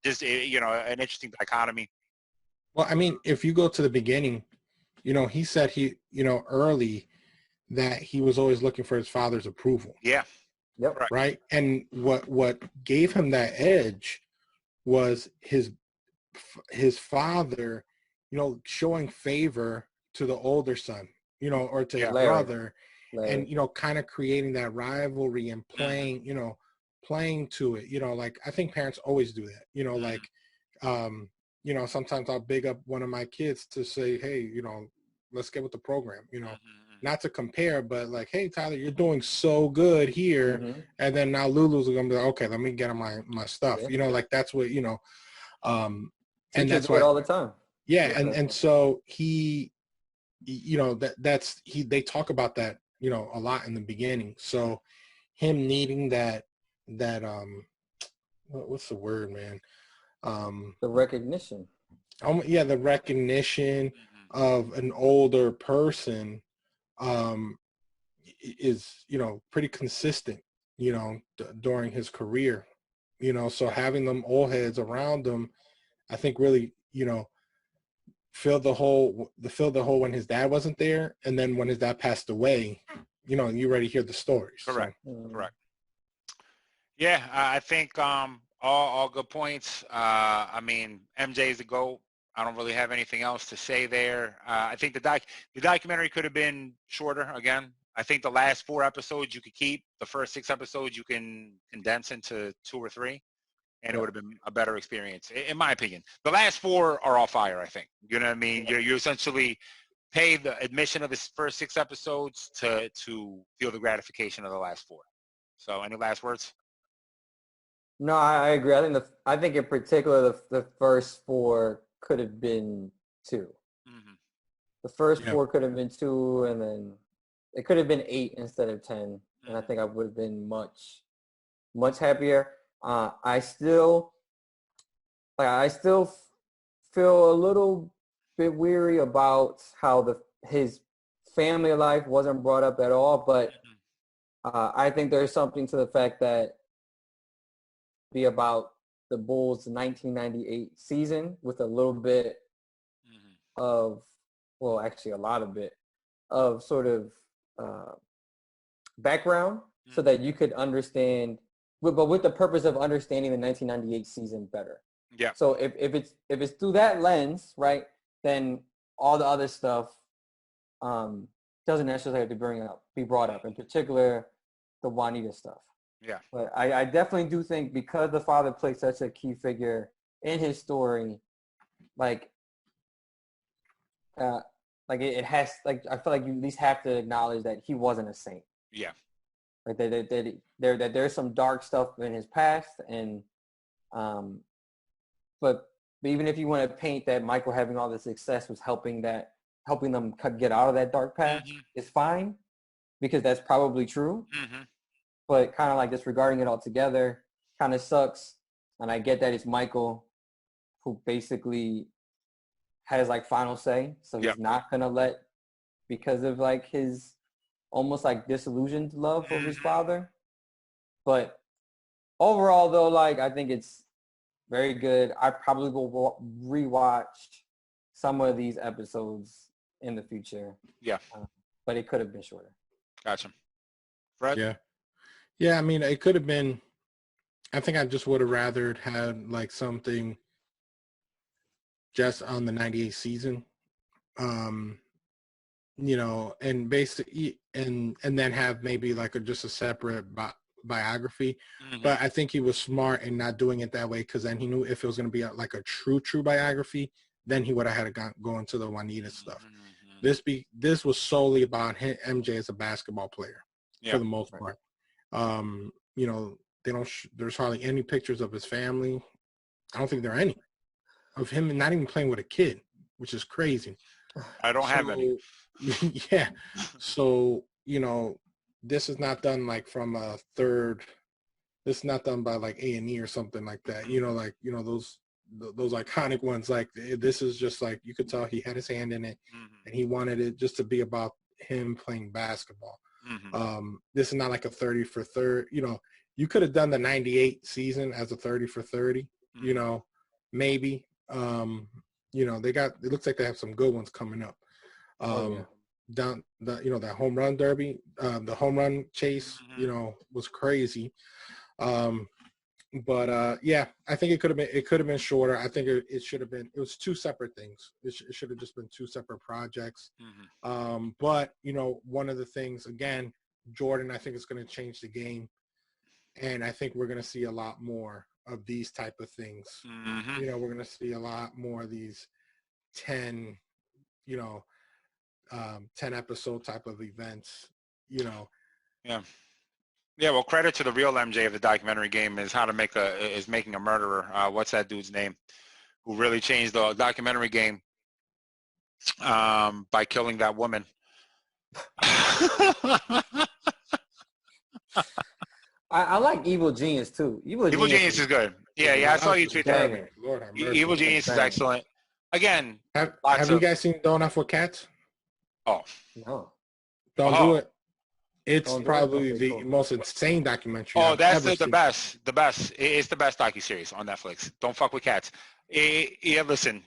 just, you know, an interesting dichotomy. Well, I mean, if you go to the beginning, you know, he said you know, early that he was always looking for his father's approval. Yeah. Yep. Right. And what gave him that edge was his father, you know, showing favor to the older son, you know, or to his brother, and, you know, kind of creating that rivalry and playing, you know, playing to it, you know, like I think parents always do that, you know, like, you know, sometimes I'll big up one of my kids to say, hey, you know, let's get with the program, you know, not to compare, but like, hey, Tyler, you're doing so good here. And then now Lulu's going to be like, okay, let me get on my stuff, you know, like that's what, you know, and that's why all the time. Yeah. And so he, you know, they talk about that, you know, a lot in the beginning. So him needing that, what's the word, man? The recognition. The recognition of an older person is, you know, pretty consistent, you know, during his career, you know, so having them old heads around him, I think really, you know, filled the hole when his dad wasn't there, and then when his dad passed away, you know, you already hear the stories. Correct. Yeah, I think all good points. I mean, MJ is the GOAT. I don't really have anything else to say there. I think the documentary could have been shorter. Again, I think the last 4 episodes you could keep. The first 6 episodes you can condense into 2 or 3. And it would have been a better experience, in my opinion. The last 4 are all fire, I think. You know what I mean? You essentially pay the admission of the first 6 episodes to feel the gratification of the last 4. So, any last words? No, I agree. I think in particular the first 4 could have been 2. The first 4 could have been 2, and then it could have been 8 instead of 10. And I think I would have been much happier. I still feel a little bit weary about how his family life wasn't brought up at all, but I think there's something to the fact that be about the Bulls' 1998 season with a little bit of, well, actually a lot of bit of sort of background so that you could understand, but with the purpose of understanding the 1998 season better. Yeah. So if it's through that lens, right, then all the other stuff doesn't necessarily have to be brought up. In particular, the Juanita stuff. Yeah. But I definitely do think because the father played such a key figure in his story, like it has, like, I feel like you at least have to acknowledge that he wasn't a saint. Yeah. Like that there's some dark stuff in his past, and but even if you want to paint that Michael having all the success was helping them get out of that dark path, it's fine because that's probably true. But kind of like disregarding it altogether kind of sucks. And I get that it's Michael who basically has like final say, so he's not gonna let, because of like his almost like disillusioned love for his father. But overall though, like I think it's very good. I probably will rewatch some of these episodes in the future. Yeah. But it could have been shorter. Gotcha. Fred? Yeah. Yeah, I mean, it could have been, I think I just would have rather had like something just on the 98 season. You know, and basically, and then have maybe like just a separate biography. Mm-hmm. But I think he was smart in not doing it that way, because then he knew if it was going to be like a true biography, then he would have had to go into the Juanita stuff. Mm-hmm. This was solely about him, MJ as a basketball player, for the most part. You know, they don't. There's hardly any pictures of his family. I don't think there are any of him, not even playing with a kid, which is crazy. I don't have any. Yeah. So, you know, this is not done like from a third. This is not done by like A&E or something like that. You know, like, you know, those iconic ones. Like, this is just like, you could tell he had his hand in it, and he wanted it just to be about him playing basketball. This is not like a 30 for 30. You know, you could have done the 98 season as a 30 for 30. You know, maybe. You know, it looks like they have some good ones coming up. Down the, you know, that home run derby, the home run chase, you know, was crazy. But yeah, I think it could have been shorter. I think it should have been. It was two separate things. It should have just been two separate projects. But you know, one of the things, again, Jordan, I think is going to change the game, and I think we're going to see a lot more of these type of things. You know, we're going to see a lot more of these 10, you know, 10 episode type of events, you know. Yeah, well, credit to the real MJ of the documentary game is making a murderer. What's that dude's name? Who really changed the documentary game by killing that woman. I like Evil Genius too. Evil Genius is good. Yeah, I saw you tweet that. Evil Genius is excellent. Again, have you guys seen Don't F with Cats? Oh no, don't do it. It's probably the most insane documentary. Oh, that's the best. The best. It's the best docuseries on Netflix. Don't fuck with cats. Yeah, listen.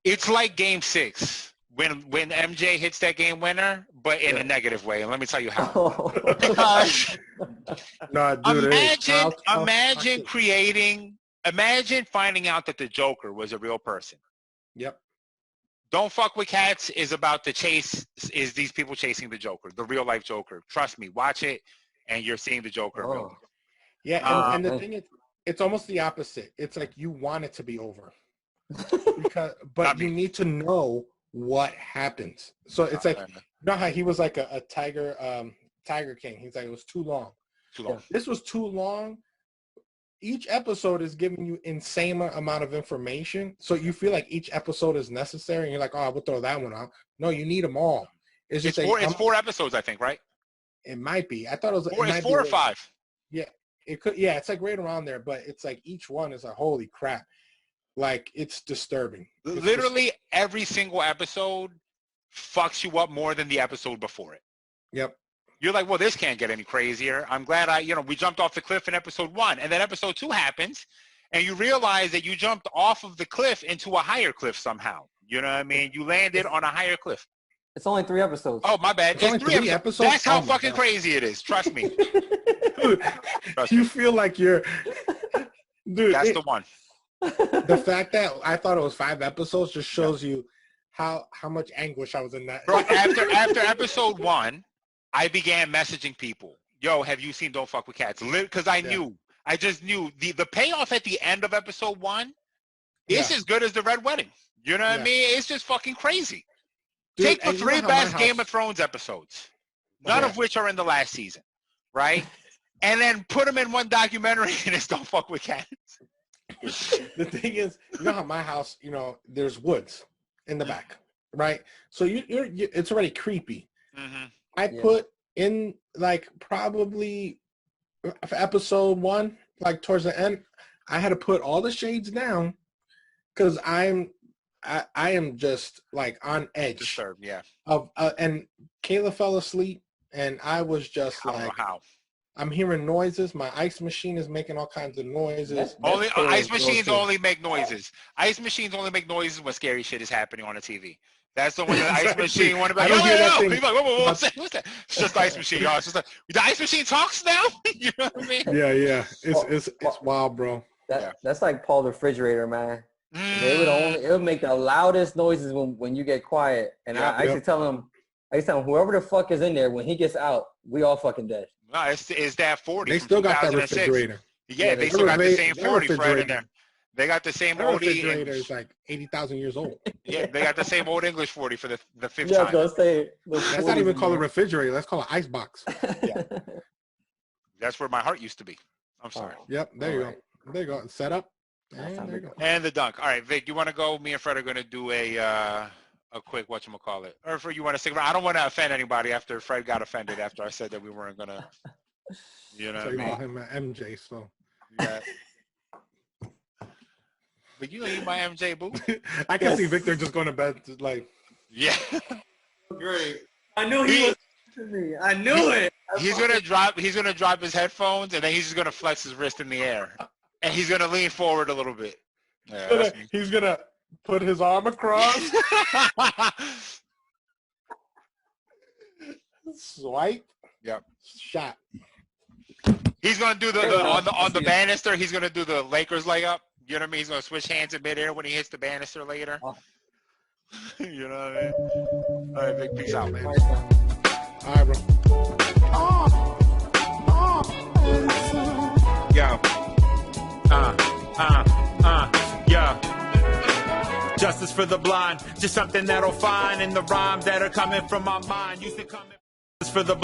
It's like Game 6 when MJ hits that game winner, but in a negative way. And let me tell you how. Because imagine finding out that the Joker was a real person. Yep. Don't Fuck with Cats is about these people chasing the Joker, the real life Joker. Trust me, watch it, and you're seeing the Joker. Really. Yeah, and the thing is, it's almost the opposite. It's like you want it to be over, but you need to know what happens. So it's like, you know how he was like a Tiger King. He's like, it was too long. This was too long. Each episode is giving you insane amount of information, so you feel like each episode is necessary, and you're like, "Oh, we'll throw that one out." No, you need them all. It's 4 episodes, I think, right? It might be. I thought it was. It's 4 or 5. Yeah, it could. Yeah, it's like right around there, but it's like each one is like, holy crap! Like, it's disturbing. Literally every single episode fucks you up more than the episode before it. Yep. You're like, well, this can't get any crazier. I'm glad we jumped off the cliff in episode 1. And then episode 2 happens, and you realize that you jumped off of the cliff into a higher cliff somehow. You know what I mean? You landed on a higher cliff. It's only 3 episodes. Oh, my bad. It's only 3 episodes? That's how fucking crazy it is. Trust me. Dude, you feel like you're... Dude, that's the one. The fact that I thought it was 5 episodes just shows you how much anguish I was in that. Bro, after episode 1... I began messaging people, yo, have you seen Don't Fuck with Cats? Because I just knew the payoff at the end of episode 1 is as good as the Red Wedding. You know what I mean? It's just fucking crazy. Dude, take the 3 best Game of Thrones episodes, none of which are in the last season, right? And then put them in one documentary, and it's Don't Fuck with Cats. The thing is, you know how my house, you know, there's woods in the back, right? So it's already creepy. I put in like probably episode 1, like towards the end, I had to put all the shades down because I am just like on edge. Disturbed, yeah. And Kayla fell asleep, and I was just I don't know how. I'm hearing noises. My ice machine is making all kinds of noises. Only ice machines only make noises. Ice machines only make noises when scary shit is happening on the TV. That's the one. The ice machine want to be like, People like, whoa, what's that? It's just the ice machine, y'all. It's just the ice machine talks now. You know what I mean? Yeah. It's wild, bro. That's like Paul the refrigerator, man. It would make the loudest noises when you get quiet. And I used to tell him, whoever the fuck is in there, when he gets out, we all fucking dead. No, it's that 40. They still got that refrigerator. Yeah, they still got the same 40 Fred in there. They got the same old refrigerator is like 80,000 years old. Yeah, they got the same old English 40 for the fifth time. Let's not even call it a refrigerator. Let's call it ice box. Yeah. That's where my heart used to be. I'm sorry. Yep, there you go. There you go. Set up. And there you go. And the dunk. All right, Vic, you want to go? Me and Fred are going to do a quick whatchamacallit. Or if you want to stick around. I don't want to offend anybody after Fred got offended after I said that we weren't going to, you know what I mean? Call him an MJ, so. Yeah. But you ain't my MJ, boo. I can see Victor just going to bed, like. Yeah. Great. I knew he was to me. I knew it. He's gonna drop his headphones, and then he's just gonna flex his wrist in the air, and he's gonna lean forward a little bit. Yeah, he's gonna put his arm across. Swipe. Yep. Shot. He's gonna do on the banister. He's gonna do the Lakers layup. You know what I mean? He's gonna switch hands in midair when he hits the banister later. Oh. You know what I mean? All right, Vic, peace out, man. All right, bro. Yo. Yo. Justice for the blind, just something that'll find in the rhymes that are coming from my mind. Used to come for the